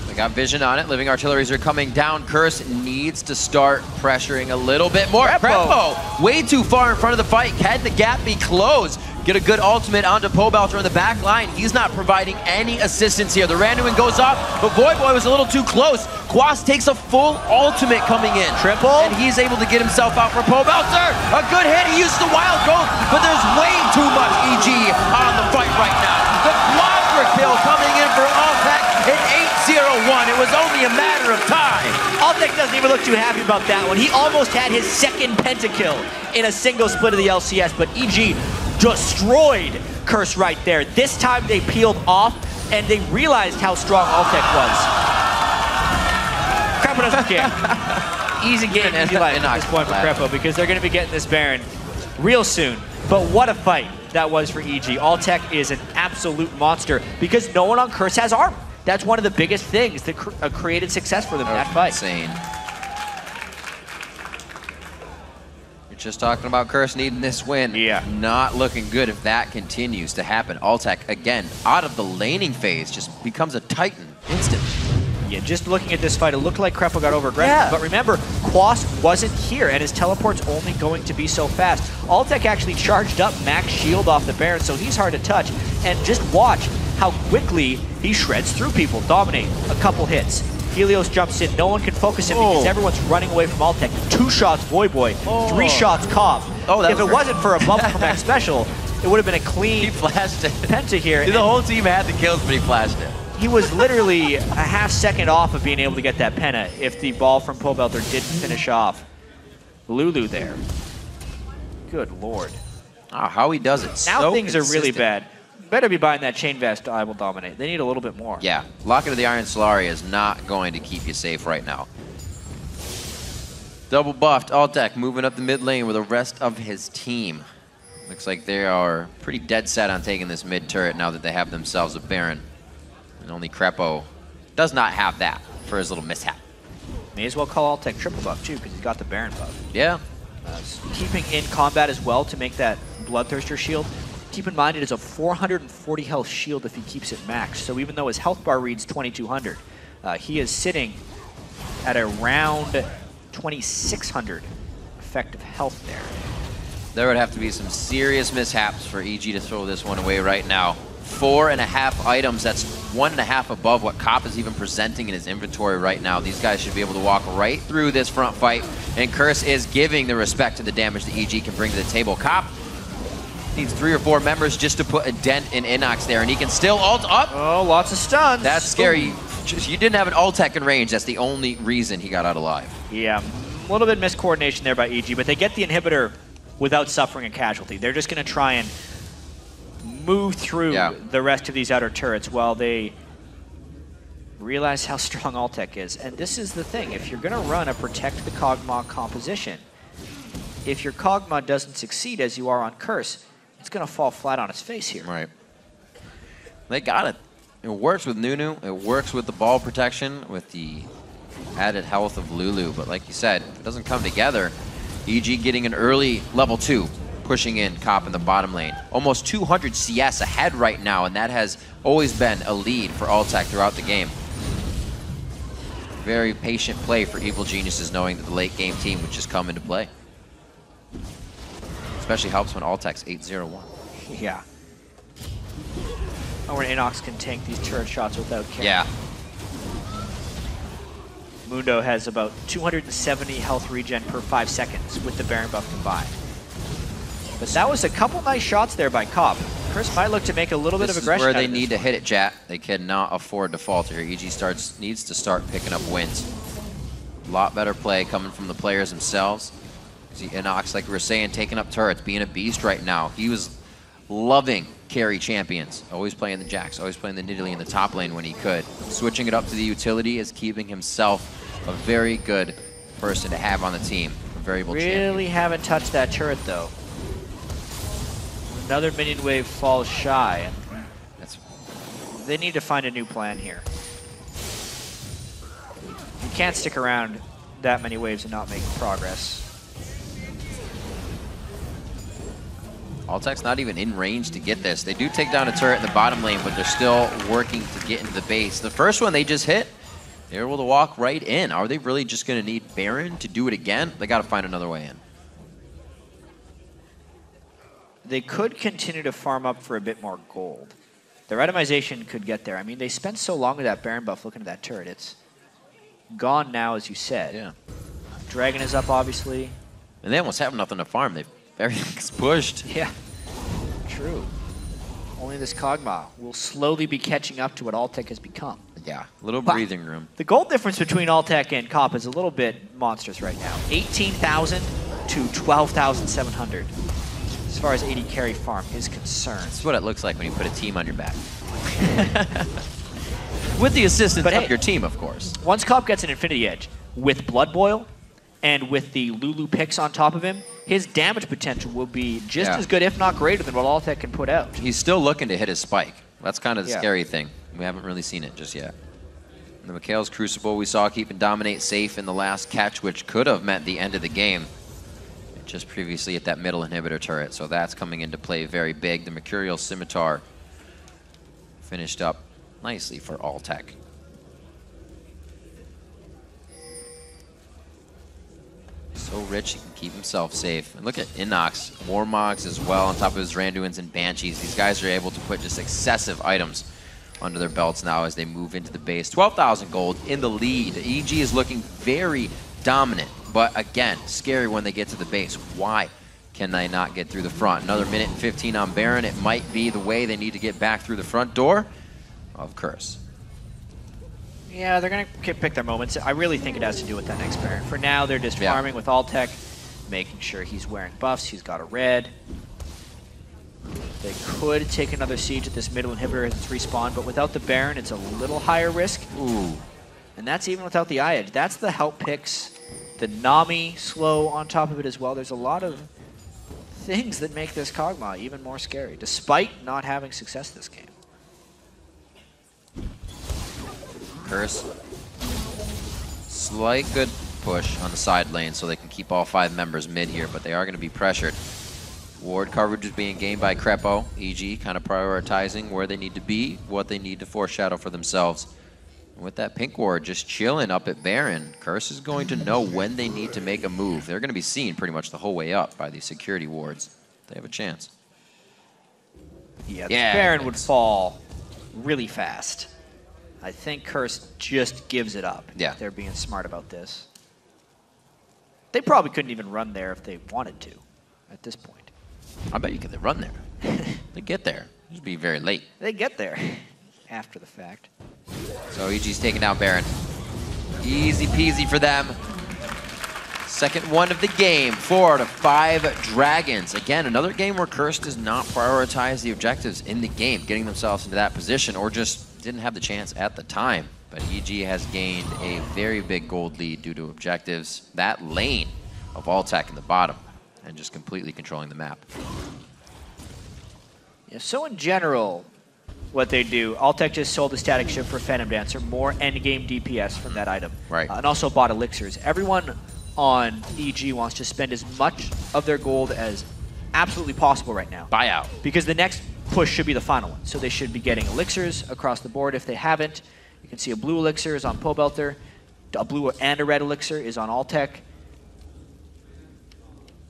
A: They got vision on it. Living Artilleries are coming down. Curse needs to start pressuring a little bit more. Prepo, way too far in front of the fight. Can the gap be closed? Get a good ultimate onto Pobelter on the back line. He's not providing any assistance here. The Randuin goes off, but Voyboy was a little too close. Quas takes a full ultimate coming in.
B: Triple.
A: And he's able to get himself out for Pobelter. A good hit. He used the wild growth, but there's way too much EG on the fight right now. The quadra kill coming in for Altec in 8-0-1. It was only a matter of time.
B: Altec doesn't even look too happy about that one. He almost had his 2nd pentakill in a single split of the LCS, but EG destroyed Curse right there. This time they peeled off and they realized how strong Altec was. Crepo doesn't care. Easy game, easy life at this point for Crepo because they're going to be getting this Baron real soon. But what a fight that was for EG. Altec is an absolute monster because no one on Curse has armor. That's one of the biggest things that created success for them in that fight.
A: Insane. You're just talking about Curse needing this win.
B: Yeah.
A: Not looking good if that continues to happen. Altec, again, out of the laning phase, just becomes a Titan instantly.
B: Yeah, just looking at this fight, it looked like Crepo got over aggressive. Yeah. But remember, Quas wasn't here, and his teleport's only going to be so fast. Altec actually charged up max shield off the Baron, so he's hard to touch. And just watch how quickly he shreds through people. Dominate, a couple hits. Helios jumps in. No one can focus him because everyone's running away from Altec. 2 shots Voyboy, 3 shots Cobb. If it wasn't for a bubble from X Special, it would have been a clean penta here.
A: The whole team had the kills, but he flashed it.
B: He was literally a half second off of being able to get that penta if the ball from Pobelter didn't finish off Lulu there. Good lord.
A: Oh, how he does it.
B: Now
A: so
B: things
A: consistent.
B: are really bad. Better be buying that chain vest I will dominate. They need a little bit more.
A: Yeah, Locket of the Iron Solaria is not going to keep you safe right now. Double buffed, Altec moving up the mid lane with the rest of his team. Looks like they are pretty dead set on taking this mid turret now that they have themselves a Baron. And only Crepo does not have that for his little mishap.
B: May as well call Altec triple buff too because he's got the Baron buff.
A: Yeah.
B: Keeping in combat as well to make that Bloodthirster shield. Keep in mind it is a 440 health shield if he keeps it max. So even though his health bar reads 2200, he is sitting at around 2600 effective health there.
A: There would have to be some serious mishaps for EG to throw this one away right now. 4.5 items, that's 1.5 above what Kopp is even presenting in his inventory right now. These guys should be able to walk right through this front fight, and Curse is giving the respect to the damage that EG can bring to the table. Kopp needs 3 or 4 members just to put a dent in Inox there, and he can still ult up.
B: Oh, lots of stuns.
A: That's scary. You didn't have an Altec in range. That's the only reason he got out alive.
B: Yeah, a little bit miscoordination there by EG, but they get the inhibitor without suffering a casualty. They're just going to try and move through the rest of these outer turrets while they realize how strong Altec is. And this is the thing. If you're going to run a protect the Kog'Maw composition, if your Kog'Maw doesn't succeed as you are on Curse, it's going to fall flat on its face here.
A: Right. They got it. It works with Nunu. It works with the ball protection, with the added health of Lulu. But like you said, if it doesn't come together, EG getting an early level 2, pushing in Kopp in the bottom lane. Almost 200 CS ahead right now, and that has always been a lead for Altec throughout the game. Very patient play for Evil Geniuses, knowing that the late game team would just come into play. Especially helps when Altec's 8-0-1.
B: Yeah. Oh, when Inox can tank these turret shots without carry.
A: Yeah.
B: Mundo has about 270 health regen per 5 seconds with the Baron buff combined. But that was a couple nice shots there by Cop. Curse might look to make a little bit of aggression.
A: This is where they need to hit it, chat. They cannot afford to falter here. EG needs to start picking up wins. A lot better play coming from the players themselves. See Inox, like we were saying, taking up turrets, being a beast right now. He was loving carry champions. Always playing the Jax, always playing the Nidalee in the top lane when he could. Switching it up to the utility is keeping himself a very good person to have on the team. A variable champion.
B: Really haven't touched that turret though. Another minion wave falls shy. They need to find a new plan here. You can't stick around that many waves and not make progress.
A: Altec's not even in range to get this. They do take down a turret in the bottom lane, but they're still working to get into the base. The first one they just hit, they're able to walk right in. Are they really just going to need Baron to do it again? They got to find another way in.
B: They could continue to farm up for a bit more gold. Their itemization could get there. I mean, they spent so long with that Baron buff looking at that turret. It's gone now, as you said.
A: Yeah.
B: Dragon is up, obviously.
A: And they almost have nothing to farm. Everything's pushed.
B: Yeah, true. Only this Kog'Maw will slowly be catching up to what Altec has become.
A: Yeah, a little breathing room.
B: The gold difference between Altec and Cop is a little bit monstrous right now. 18,000 to 12,700 as far as AD carry farm is concerned.
A: That's what it looks like when you put a team on your back. With the assistance of your team, of course.
B: Once Cop gets an Infinity Edge with Blood Boil and with the Lulu picks on top of him, his damage potential will be just as good, if not greater, than what Altec can put out.
A: He's still looking to hit his spike. That's kind of the scary thing. We haven't really seen it just yet. The Mikhail's Crucible we saw keeping Dominate safe in the last catch, which could have meant the end of the game. Just previously at that middle inhibitor turret, so that's coming into play very big. The Mercurial Scimitar finished up nicely for Altec. So rich, he can keep himself safe. And look at Inox, Warmogs as well, on top of his Randuins and Banshees. These guys are able to put just excessive items under their belts now as they move into the base. 12,000 gold in the lead. EG is looking very dominant, but again, scary when they get to the base. Why can they not get through the front? Another minute and 15 on Baron. It might be the way they need to get back through the front door of Curse.
B: Yeah, they're going to pick their moments. I really think it has to do with that next Baron. For now, they're just farming with Altec, making sure he's wearing buffs. He's got a red. They could take another siege at this middle inhibitor as it's respawned, but without the Baron, it's a little higher risk.
A: Ooh.
B: And that's even without the Eye Edge. That's the help picks. The Nami slow on top of it as well. There's a lot of things that make this Kog'Maw even more scary, despite not having success this game.
A: Curse. Slight good push on the side lane so they can keep all 5 members mid here, but they are going to be pressured. Ward coverage is being gained by Crepo. EG kind of prioritizing where they need to be, what they need to foreshadow for themselves. And with that pink ward just chilling up at Baron, Curse is going to know when they need to make a move. They're going to be seen pretty much the whole way up by these security wards. They have a chance.
B: Yeah, the Baron would fall really fast. I think Curse just gives it up.
A: Yeah.
B: They're being smart about this. They probably couldn't even run there if they wanted to at this point.
A: I bet you could run there. They get there. It'd be very late.
B: They get there after the fact.
A: So EG's taking down Baron. Easy peasy for them. Second one of the game, 4 out of 5 Dragons. Again, another game where Curse does not prioritize the objectives in the game, getting themselves into that position, or just didn't have the chance at the time. But EG has gained a very big gold lead due to objectives. That lane of Altec in the bottom, and just completely controlling the map.
B: Yeah, so in general, what they do, Altec just sold a static ship for Phantom Dancer, more endgame DPS from that item.
A: Right.
B: And also bought elixirs. Everyone on EG wants to spend as much of their gold as absolutely possible right now.
A: Buyout.
B: Because the next push should be the final one. So they should be getting elixirs across the board if they haven't. You can see a blue elixir is on Pobelter. A blue and a red elixir is on Altec.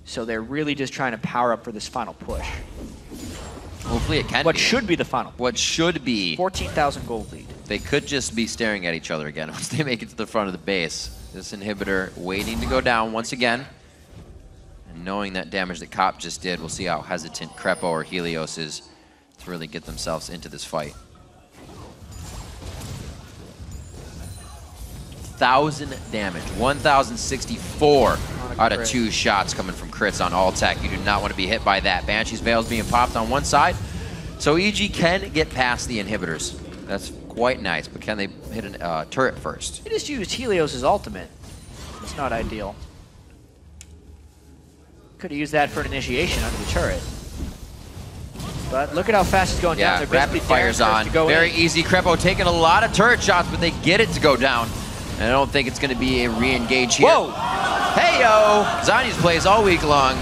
B: So they're really just trying to power up for this final push.
A: Hopefully it can
B: What
A: be.
B: should be the final.
A: What should be.
B: 14,000 gold lead.
A: They could just be staring at each other again once they make it to the front of the base. This inhibitor waiting to go down once again. And knowing that damage that Cop just did, we'll see how hesitant Crepo or Helios is to really get themselves into this fight. 1,000 damage, 1,064 out of 2 shots coming from crits on Altec. You do not want to be hit by that. Banshee's Veil's being popped on one side. So EG can get past the inhibitors. That's quite nice, but can they hit a turret first?
B: He just used Helios' ultimate. It's not ideal. Could have used that for an initiation under the turret. But look at how fast it's going down.
A: Yeah,
B: They're
A: rapid fire's on.
B: Go
A: Very
B: in.
A: easy. Crepo taking a lot of turret shots, but they get it to go down. And I don't think it's going to be a re-engage here.
B: Whoa!
A: Hey-yo! Zanya's plays all week long.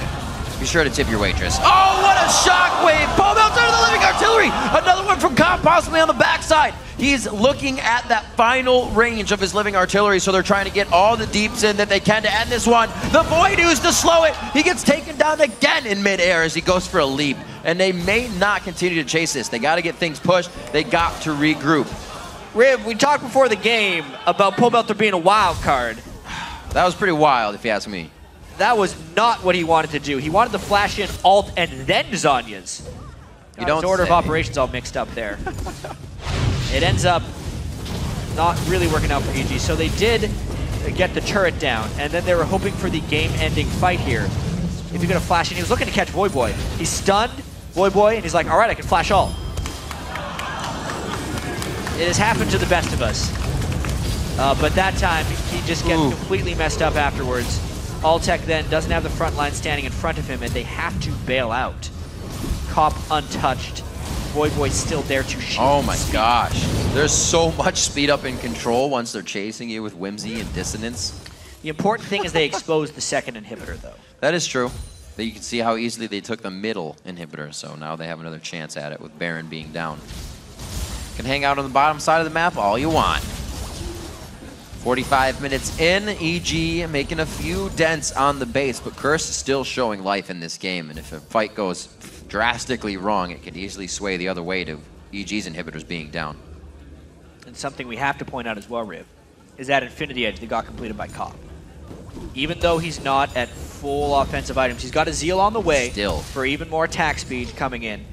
A: Be sure to tip your waitress. Oh, what a shockwave! Paul Meltzer to the living artillery! Another one from Cop, possibly on the backside. He's looking at that final range of his living artillery, so they're trying to get all the deeps in that they can to end this one. The Void Ooze to slow it. He gets taken down again in midair as he goes for a leap. And they may not continue to chase this. They got to get things pushed. They got to regroup.
B: Riv, we talked before the game about Pobelter being a wild card.
A: That was pretty wild, if you ask me.
B: That was not what he wanted to do. He wanted to flash in alt and then Zanya's.
A: You don't
B: his order
A: say.
B: of operations all mixed up there. It ends up not really working out for EG. So they did get the turret down, and then they were hoping for the game-ending fight here. If you're gonna flash in, he was looking to catch Void Boy. He's stunned, Void Boy, and he's like, all right, I can flash alt. It has happened to the best of us. But that time, he just gets completely messed up afterwards. Altec then doesn't have the front line standing in front of him, and they have to bail out. Cop untouched. Void Boy still there to shield.
A: Oh my gosh. There's so much speed up in control once they're chasing you with Whimsy and Dissonance.
B: The important thing is they exposed the second inhibitor, though.
A: That is true. But you can see how easily they took the middle inhibitor, so now they have another chance at it with Baron being down. Can hang out on the bottom side of the map all you want. 45 minutes in, EG making a few dents on the base, but Curse is still showing life in this game, and if a fight goes drastically wrong, it could easily sway the other way to EG's inhibitors being down.
B: And something we have to point out as well, Riv, is that Infinity Edge that got completed by Cop. Even though he's not at full offensive items, he's got a Zeal on the way for even more attack speed coming in.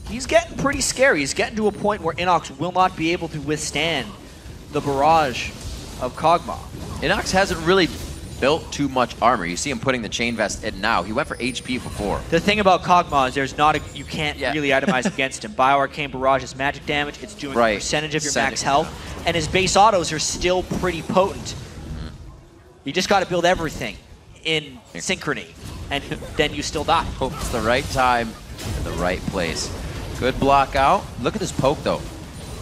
B: He's getting pretty scary. He's getting to a point where Inox will not be able to withstand the barrage of Kog'Maw.
A: Inox hasn't really built too much armor. You see him putting the chain vest in now. He went for HP before.
B: The thing about Kog'Maw is there's not you can't really itemize against him. Bioarcane Barrage is magic damage. It's doing a percentage of your max health. And his base autos are still pretty potent. You just got to build everything in synchrony, and then you still die.
A: Hope it's the right time and the right place. Good block out. Look at this poke, though.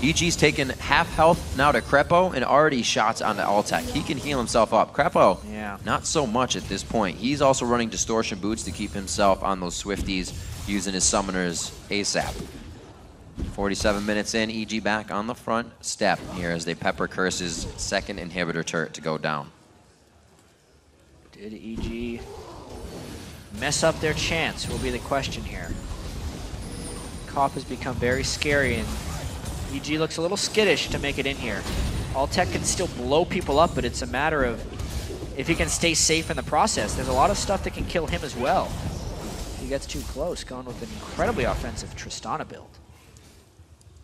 A: EG's taken half health now to Crepo and already shots on the Altec. He can heal himself up. Crepo, not so much at this point. He's also running Distortion Boots to keep himself on those Swifties, using his Summoners ASAP. 47 minutes in, EG back on the front step here as they pepper Curse's second inhibitor turret to go down.
B: Did EG mess up their chance will be the question here. Cop has become very scary, and EG looks a little skittish to make it in here. Altec can still blow people up, but it's a matter of if he can stay safe in the process. There's a lot of stuff that can kill him as well. If he gets too close, going with an incredibly offensive Tristana build.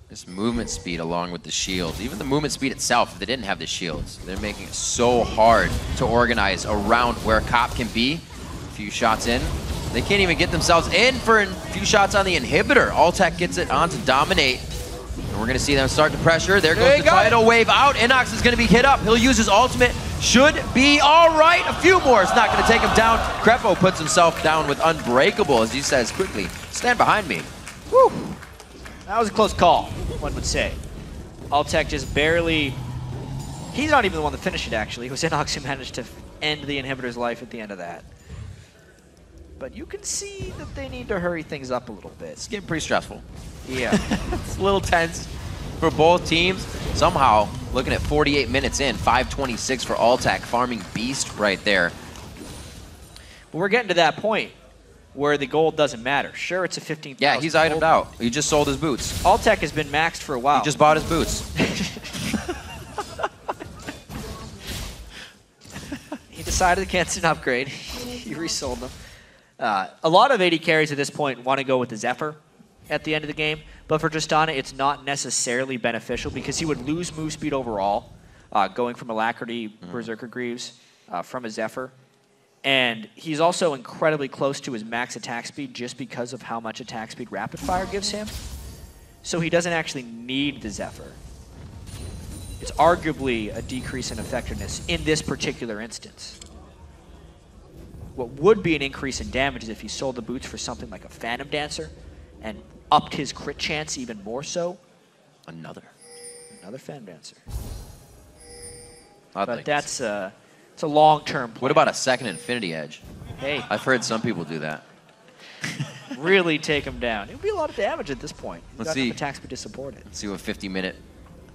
A: This movement speed along with the shields, even the movement speed itself, if they didn't have the shields, they're making it so hard to organize around where Cop can be. A few shots in. They can't even get themselves in for a few shots on the inhibitor. Altec gets it on to dominate. And we're going to see them start to pressure. There goes the tidal wave out. Inox is going to be hit up. He'll use his ultimate. Should be all right. A few more. It's not going to take him down. Crepo puts himself down with Unbreakable, as he says quickly, stand behind me.
B: Woo! That was a close call, one would say. Altec just barely... He's not even the one that finished it, actually. It was Inox who managed to end the inhibitor's life at the end of that. But you can see that they need to hurry things up a little bit.
A: It's getting pretty stressful.
B: Yeah.
A: It's a little tense for both teams. Somehow, looking at 48 minutes in, 5:26 for Altec, farming Beast right there.
B: we're getting to that point where the gold doesn't matter. Sure, it's a 15,000.
A: Yeah, he's itemed out. He just sold his boots.
B: Altec has been maxed for a while.
A: He just bought his boots.
B: He decided against an upgrade. He resold them. A lot of AD carries at this point want to go with the Zephyr at the end of the game, but for Tristana, it's not necessarily beneficial because he would lose move speed overall, going from Alacrity, Berserker Greaves, from a Zephyr. And he's also incredibly close to his max attack speed just because of how much attack speed Rapid Fire gives him. So he doesn't actually need the Zephyr. It's arguably a decrease in effectiveness in this particular instance. What would be an increase in damage is if he sold the boots for something like a Phantom Dancer and upped his crit chance even more so. Another Phantom Dancer. But that's it's a long-term plan.
A: What about a second Infinity Edge?
B: Hey.
A: I've heard some people do that.
B: Really take him down. It would be a lot of damage at this point.
A: Let's see.
B: Attack speed to support it.
A: Let's see what 50-minute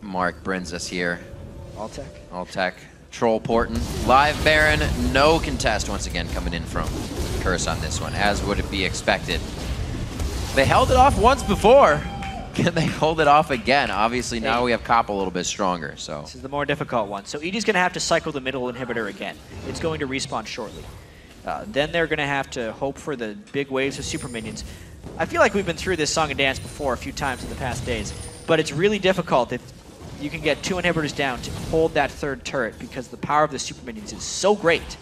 A: mark brings us here.
B: Altec.
A: Altec. Troll Porton. Live Baron. No contest once again coming in from Curse on this one, as would it be expected. They held it off once before. Can they hold it off again? Obviously, now we have Cop a little bit stronger. So
B: this is the more difficult one. So ED's going to have to cycle the middle inhibitor again. It's going to respawn shortly. Then they're going to have to hope for the big waves of super minions. I feel like we've been through this song and dance before a few times in the past days, but it's really difficult if you can get 2 inhibitors down to hold that 3rd turret because the power of the super minions is so great.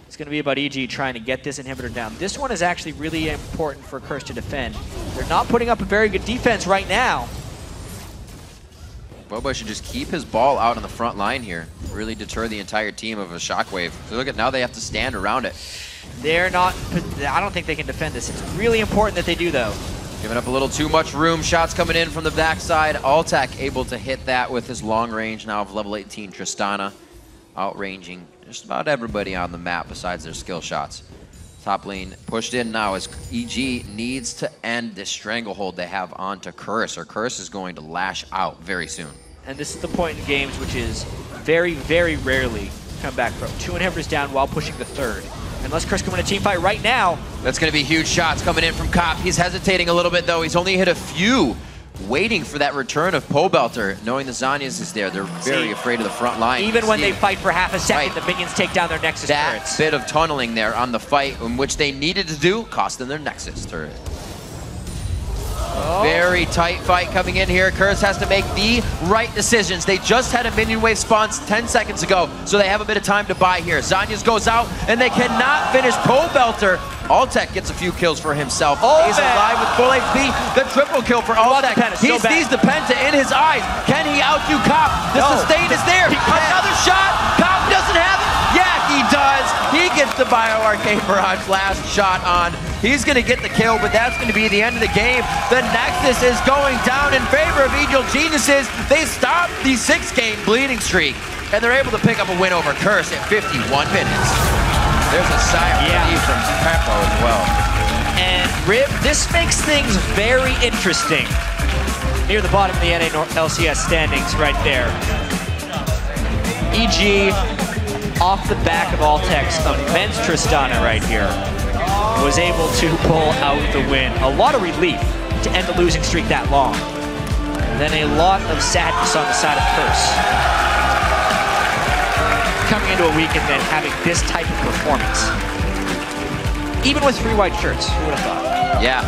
B: It's going to be about EG trying to get this inhibitor down. This one is actually really important for Curse to defend. They're not putting up a very good defense right now.
A: Boba should just keep his ball out on the front line here. Really deter the entire team of a shockwave. So look at now they have to stand around it.
B: They're not, I don't think they can defend this. It's really important that they do though.
A: Giving up a little too much room. Shots coming in from the backside. Altec able to hit that with his long range now of level 18 Tristana. Outranging just about everybody on the map besides their skill shots. Top lane pushed in now as EG needs to end this stranglehold they have onto Curse, or Curse is going to lash out very soon.
B: And this is the point in games which is very, very rarely come back from. 2 inhibitors down while pushing the 3rd. Unless Curse can win a team fight right now.
A: That's going to be huge shots coming in from Cop. He's hesitating a little bit though. He's only hit a few. Waiting for that return of Pobelter, knowing the Zanyas is there. They're very afraid of the front line.
B: Even when they fight for half a second, the minions take down their Nexus turrets.
A: That bit of tunneling there on the fight, in which they needed to do, cost them their Nexus turret. Very tight fight coming in here. Curse has to make the right decisions. They just had a minion wave spawn 10 seconds ago, so they have a bit of time to buy here. Zanyas goes out, and they cannot finish Pobelter. Altec gets a few kills for himself. He's alive with full HP. The triple kill for Altec. He sees the Penta in his eyes. Can he outdo Cop? The sustain is there. Another shot. Cop doesn't have it. Yeah, he does. He gets the BioArcade Mirage last shot on. He's going to get the kill, but that's going to be the end of the game. The Nexus is going down in favor of Evil Geniuses. They stop the 6-game bleeding streak, and they're able to pick up a win over Curse at 51 minutes. There's a sigh of relief from Peppo as well.
B: And Rib, this makes things very interesting. Near the bottom of the NA LCS standings right there. EG off the back of Altec's immense Tristana right here was able to pull out the win. A lot of relief to end the losing streak that long. And then a lot of sadness on the side of Curse. Coming into a week and then having this type of performance. Even with 3 white shirts, who would have thought?
A: Yeah,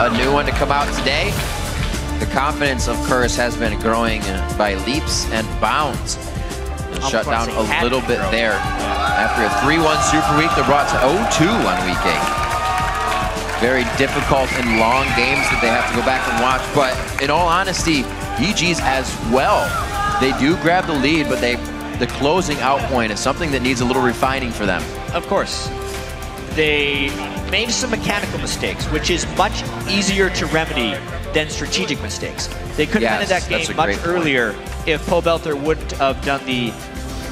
A: a new one to come out today. The confidence of Curse has been growing by leaps and bounds. Shut down a little bit there. After a 3-1 Super Week, they're brought to 0-2 on Week 8. Very difficult and long games that they have to go back and watch, but in all honesty, EG's as well. They do grab the lead, but the closing out point is something that needs a little refining for them.
B: Of course. They made some mechanical mistakes, which is much easier to remedy than strategic mistakes. They could have ended that game much earlier if Pobelter wouldn't have done the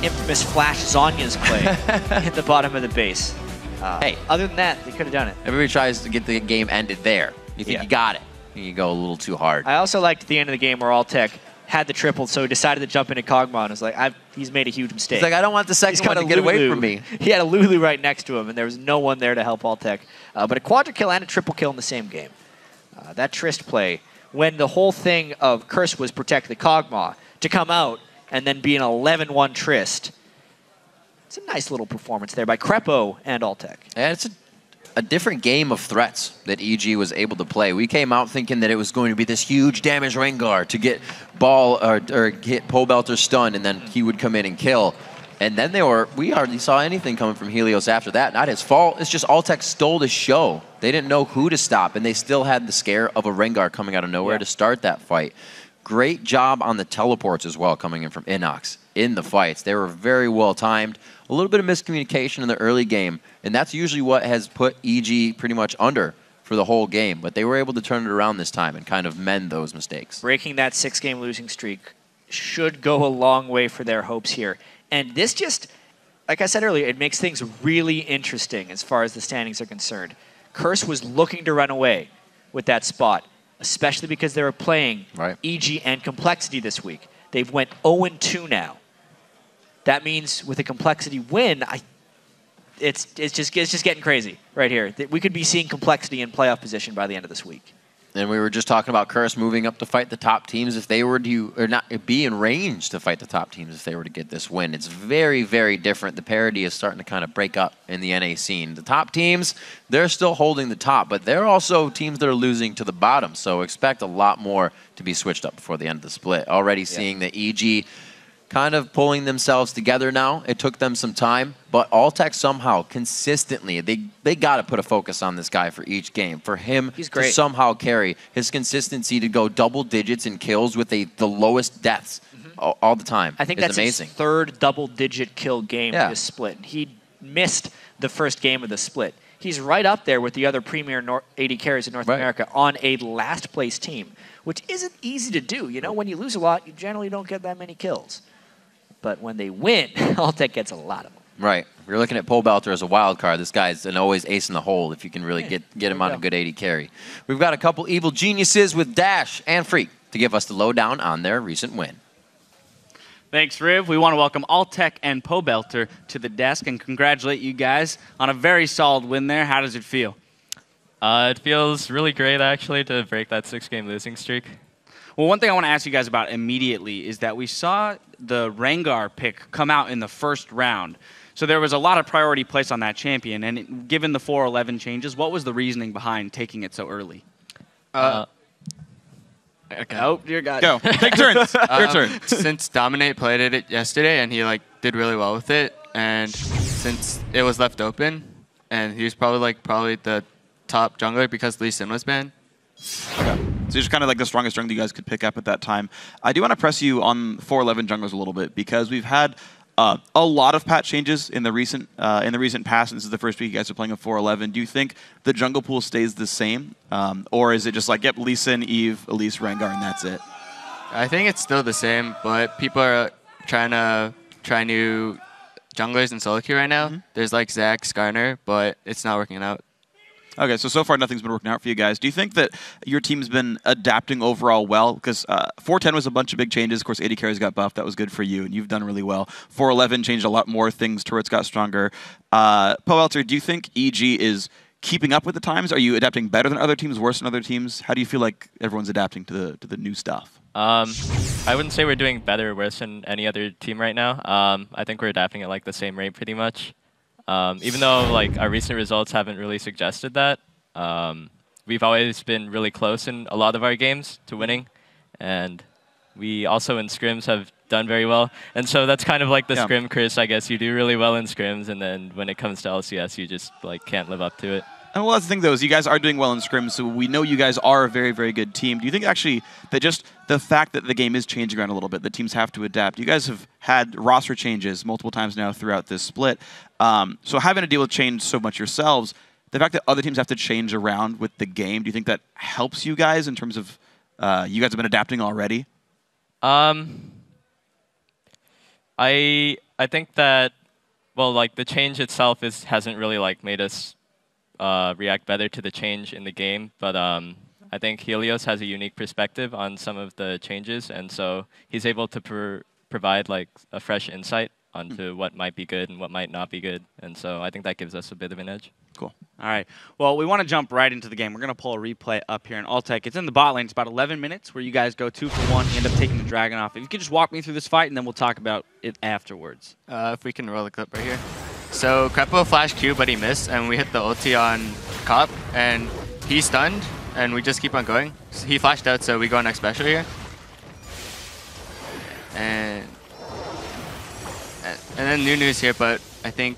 B: infamous Flash Zanya's play at the bottom of the base. Hey, other than that, they could have done it.
A: Everybody tries to get the game ended there. You think you got it, and you go a little too hard.
B: I also liked at the end of the game where Altec had the triple, so he decided to jump into Kog'Maw and was like, he's made a huge mistake.
A: He's like, I don't want the second one to get away from me.
B: He had a Lulu right next to him, and there was no one there to help Altec. But a quadra kill and a triple kill in the same game. That Trist play, when the whole thing of Curse was protect the Kog'Maw, to come out and then be an 11-1 Trist, it's a nice little performance there by Crepo and Altec.
A: And it's a different game of threats that EG was able to play. We came out thinking that it was going to be this huge damage Rengar to get ball or get Pobelter stunned, and then he would come in and kill. And then we hardly saw anything coming from Helios after that. Not his fault. It's just Altec stole the show. They didn't know who to stop, and they still had the scare of a Rengar coming out of nowhere to start that fight. Great job on the teleports as well, coming in from Inox in the fights. They were very well timed. A little bit of miscommunication in the early game, and that's usually what has put EG pretty much under for the whole game. But they were able to turn it around this time and kind of mend those mistakes.
B: Breaking that 6-game losing streak should go a long way for their hopes here. And this just, like I said earlier, it makes things really interesting as far as the standings are concerned. Curse was looking to run away with that spot, especially because they were playing EG and Complexity this week. They've went 0-2 now. That means with a Complexity win, it's just getting crazy right here. We could be seeing Complexity in playoff position by the end of this week.
A: And we were just talking about Curse moving up to fight the top teams if they were to, or not be in range to fight the top teams if they were to get this win. It's very, very different. The parity is starting to kind of break up in the NA scene. The top teams, they're still holding the top, but they're also teams that are losing to the bottom. So expect a lot more to be switched up before the end of the split. Already seeing the EG kind of pulling themselves together now. It took them some time, but Altec somehow, consistently, they got to put a focus on this guy for each game. For him to somehow carry his consistency to go double digits in kills with the lowest deaths all the time.
B: I think that's
A: amazing.
B: His third double-digit kill game this split. He missed the first game of the split. He's right up there with the other premier AD carries in North America on a last-place team, which isn't easy to do. You know, when you lose a lot, you generally don't get that many kills. But when they win, Altec gets a lot of them.
A: Right. If you're looking at Pobelter as a wild card, this guy's an always ace in the hole if you can really get him on a good AD carry. We've got a couple evil geniuses with Dash and Freak to give us the lowdown on their recent win.
F: Thanks, Riv. We want to welcome Altec and Pobelter to the desk and congratulate you guys on a very solid win there. How does it feel?
G: It feels really great, actually, to break that 6-game losing streak.
F: Well, one thing I want to ask you guys about immediately is that we saw the Rengar pick come out in the first round. So there was a lot of priority placed on that champion. And given the 4-11 changes, what was the reasoning behind taking it so early?
G: Okay.
F: Oh, dear God.
H: Go. Take turns. Your turn.
I: Since Dominate played it yesterday and he did really well with it, and since it was left open, and he was probably the top jungler because Lee Sin was banned.
H: Okay. So just kind of like the strongest jungle you guys could pick up at that time. I do want to press you on 4-11 junglers a little bit because we've had a lot of patch changes in the recent past. And this is the first week you guys are playing a 4-11. Do you think the jungle pool stays the same, or is it just like Lee Sin, Eve, Elise, Rengar, and that's it?
I: I think it's still the same, but people are trying to try new junglers in solo queue right now. There's Zac, Skarner, but it's not working out.
H: Okay, so far nothing's been working out for you guys. Do you think that your team's been adapting overall well? Because 4-10 was a bunch of big changes. Of course, AD carries got buffed. That was good for you, and you've done really well. 4-11 changed a lot more things. Turrets got stronger. Pobelter, do you think EG is keeping up with the times? Are you adapting better than other teams, worse than other teams? How do you feel like everyone's adapting to the new stuff?
G: I wouldn't say we're doing better or worse than any other team right now. I think we're adapting at the same rate pretty much. Even though our recent results haven't really suggested that, we've always been really close in a lot of our games to winning, and we also in scrims have done very well. And so that's kind of the scrim curse, I guess. You do really well in scrims, and then when it comes to LCS, you just can't live up to it.
H: And well, that's the thing, though, is you guys are doing well in scrims, so we know you guys are a very, very good team. Do you think, actually, that just the fact that the game is changing around a little bit, that teams have to adapt? You guys have had roster changes multiple times now throughout this split. So having to deal with change so much yourselves, the fact that other teams have to change around with the game, do you think that helps you guys in terms of you guys have been adapting already?
G: I think that, well, the change itself hasn't really made us react better to the change in the game, but I think Helios has a unique perspective on some of the changes, and so he's able to provide like a fresh insight onto what might be good and what might not be good, and so I think that gives us a bit of an edge.
H: Cool.
F: All right. Well, we want to jump right into the game. We're going to pull a replay up here in Altec. It's in the bot lane. It's about 11 minutes where you guys go 2 for 1. You end up taking the Dragon off. If you could just walk me through this fight, and then we'll talk about it afterwards.
I: If we can roll the clip right here. So Crepo flashed Q, but he missed, and we hit the ulti on Cop, and he's stunned, and we just keep on going. So he flashed out, so we go next special here. And then Nunu's here, but I think...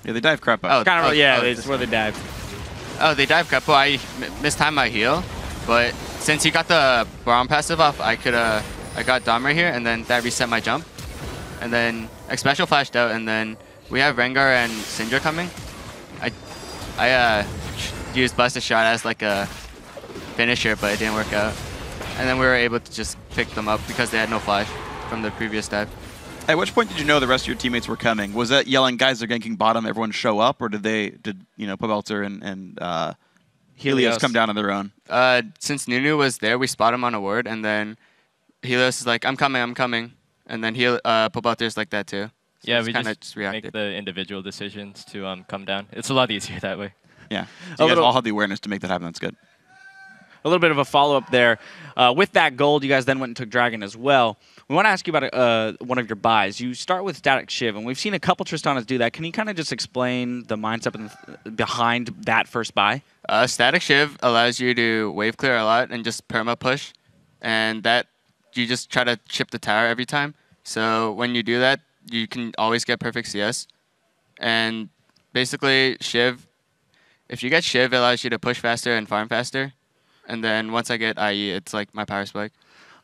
H: Yeah, they dive Crepo.
F: Oh, kind of, yeah, it's where they dive.
I: Oh, they dive Crepo. I mistimed my heal, but since he got the Baron passive off, I got Dom right here, and then that reset my jump. And then X-Special flashed out, and then we have Rengar and Syndra coming. I used Busted Shot as like a finisher, but it didn't work out. And then we were able to just pick them up because they had no flash from the previous dive.
H: At which point did you know the rest of your teammates were coming? Was that yelling, guys, they're ganking bottom, everyone show up, or did Pobelter and Helios come down on their own?
I: Since Nunu was there, we spot him on a ward, and then Helios is like, I'm coming. And then Pobelter's like that too. So
G: yeah, we
I: just
G: make the individual decisions to come down. It's a lot easier that way.
H: Yeah. So you guys all have the awareness to make that happen. That's good.
F: A little bit of a follow-up there. With that gold, you guys then went and took Dragon as well. We want to ask you about one of your buys. You start with Static Shiv, and we've seen a couple Tristanas do that. Can you kind of just explain the mindset behind that first buy?
I: Static Shiv allows you to wave clear a lot and just perma push, and that you just try to chip the tower every time. So when you do that, you can always get perfect CS. And basically, Shiv, if you get Shiv, it allows you to push faster and farm faster. And then once I get IE, it's like my power spike.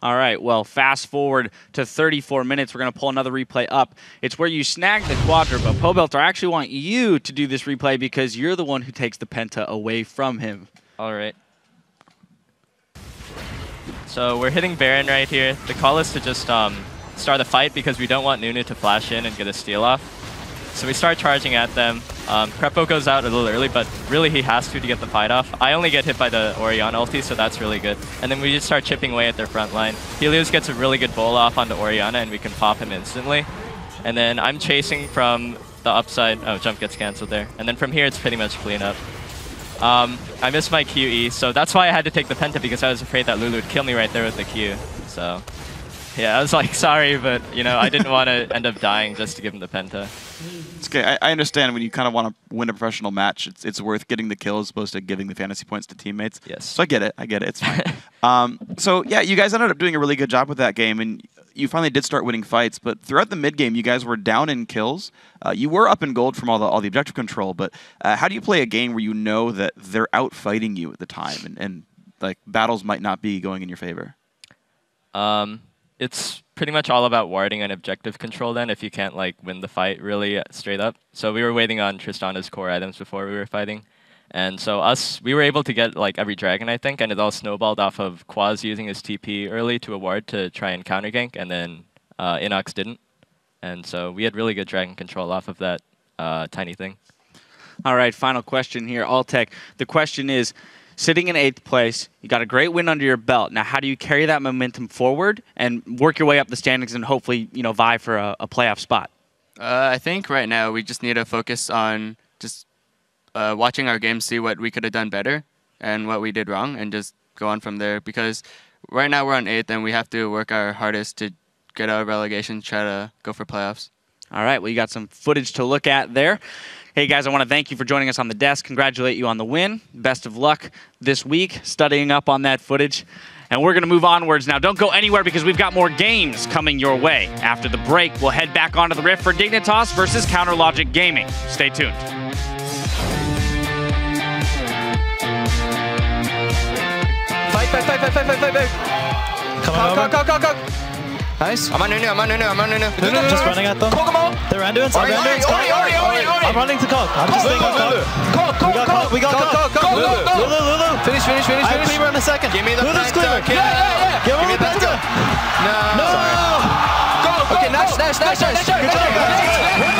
F: All right, well, fast forward to 34 minutes. We're going to pull another replay up. It's where you snag the Quadra, but Pobelter, I actually want you to do this replay because you're the one who takes the Penta away from him.
G: All right. So we're hitting Baron right here. The call is to just start the fight because we don't want Nunu to flash in and get a steal off. So we start charging at them. Crepo goes out a little early, but really he has to get the fight off. I only get hit by the Orianna ulti, so that's really good. And then we just start chipping away at their front line. Helios gets a really good bowl off onto Orianna, and we can pop him instantly. And then I'm chasing from the upside. Oh, jump gets cancelled there. And then from here, it's pretty much clean up. I missed my QE, so that's why I had to take the Penta, because I was afraid that Lulu would kill me right there with the Q. So yeah, I was like, sorry, but you know, I didn't want to end up dying just to give him the Penta.
H: It's okay. I understand when you kind of want to win a professional match, it's worth getting the kill as opposed to giving the fantasy points to teammates.
G: Yes.
H: So I get it. It's fine. So yeah, you guys ended up doing a really good job with that game, and you finally did start winning fights. But throughout the mid game, you guys were down in kills. You were up in gold from all the objective control. But how do you play a game where you know that they're out fighting you at the time, and like battles might not be going in your favor?
G: It's pretty much all about warding and objective control then if you can't like win the fight really straight up. So we were waiting on Tristana's core items before we were fighting. And so we were able to get like every dragon, I think, and it all snowballed off of Quaz using his TP early to a ward to try and counter gank, and then Inox didn't. And so we had really good dragon control off of that tiny thing.
F: All right, final question here, Altec. The question is, sitting in 8th place, you got a great win under your belt. Now, how do you carry that momentum forward and work your way up the standings and hopefully, you know, vie for a playoff spot?
I: I think right now we just need to focus on just watching our games, see what we could have done better and what we did wrong, and just go on from there. Because right now we're on 8th, and we have to work our hardest to get out of relegation, try to go for playoffs.
F: All right, well, you got some footage to look at there. Hey, guys, I want to thank you for joining us on the desk. Congratulate you on the win. Best of luck this week studying up on that footage. And we're going to move onwards now. Don't go anywhere because we've got more games coming your way. After the break, we'll head back onto the Rift for Dignitas versus Counterlogic Gaming. Stay tuned.
J: Fight. Come on, go. Nice.
I: I'm on Nunu.
J: Just running at them. They're Randuins. I'm running to Cog. I'm just thinking Cog. We got Cog. Lulu. Finish. I have Cleaver in a second.
I: Give me the
J: Lulu's
I: Penta.
J: Cleaver. Give me the Penta. No. Okay, nice. Good job, guys.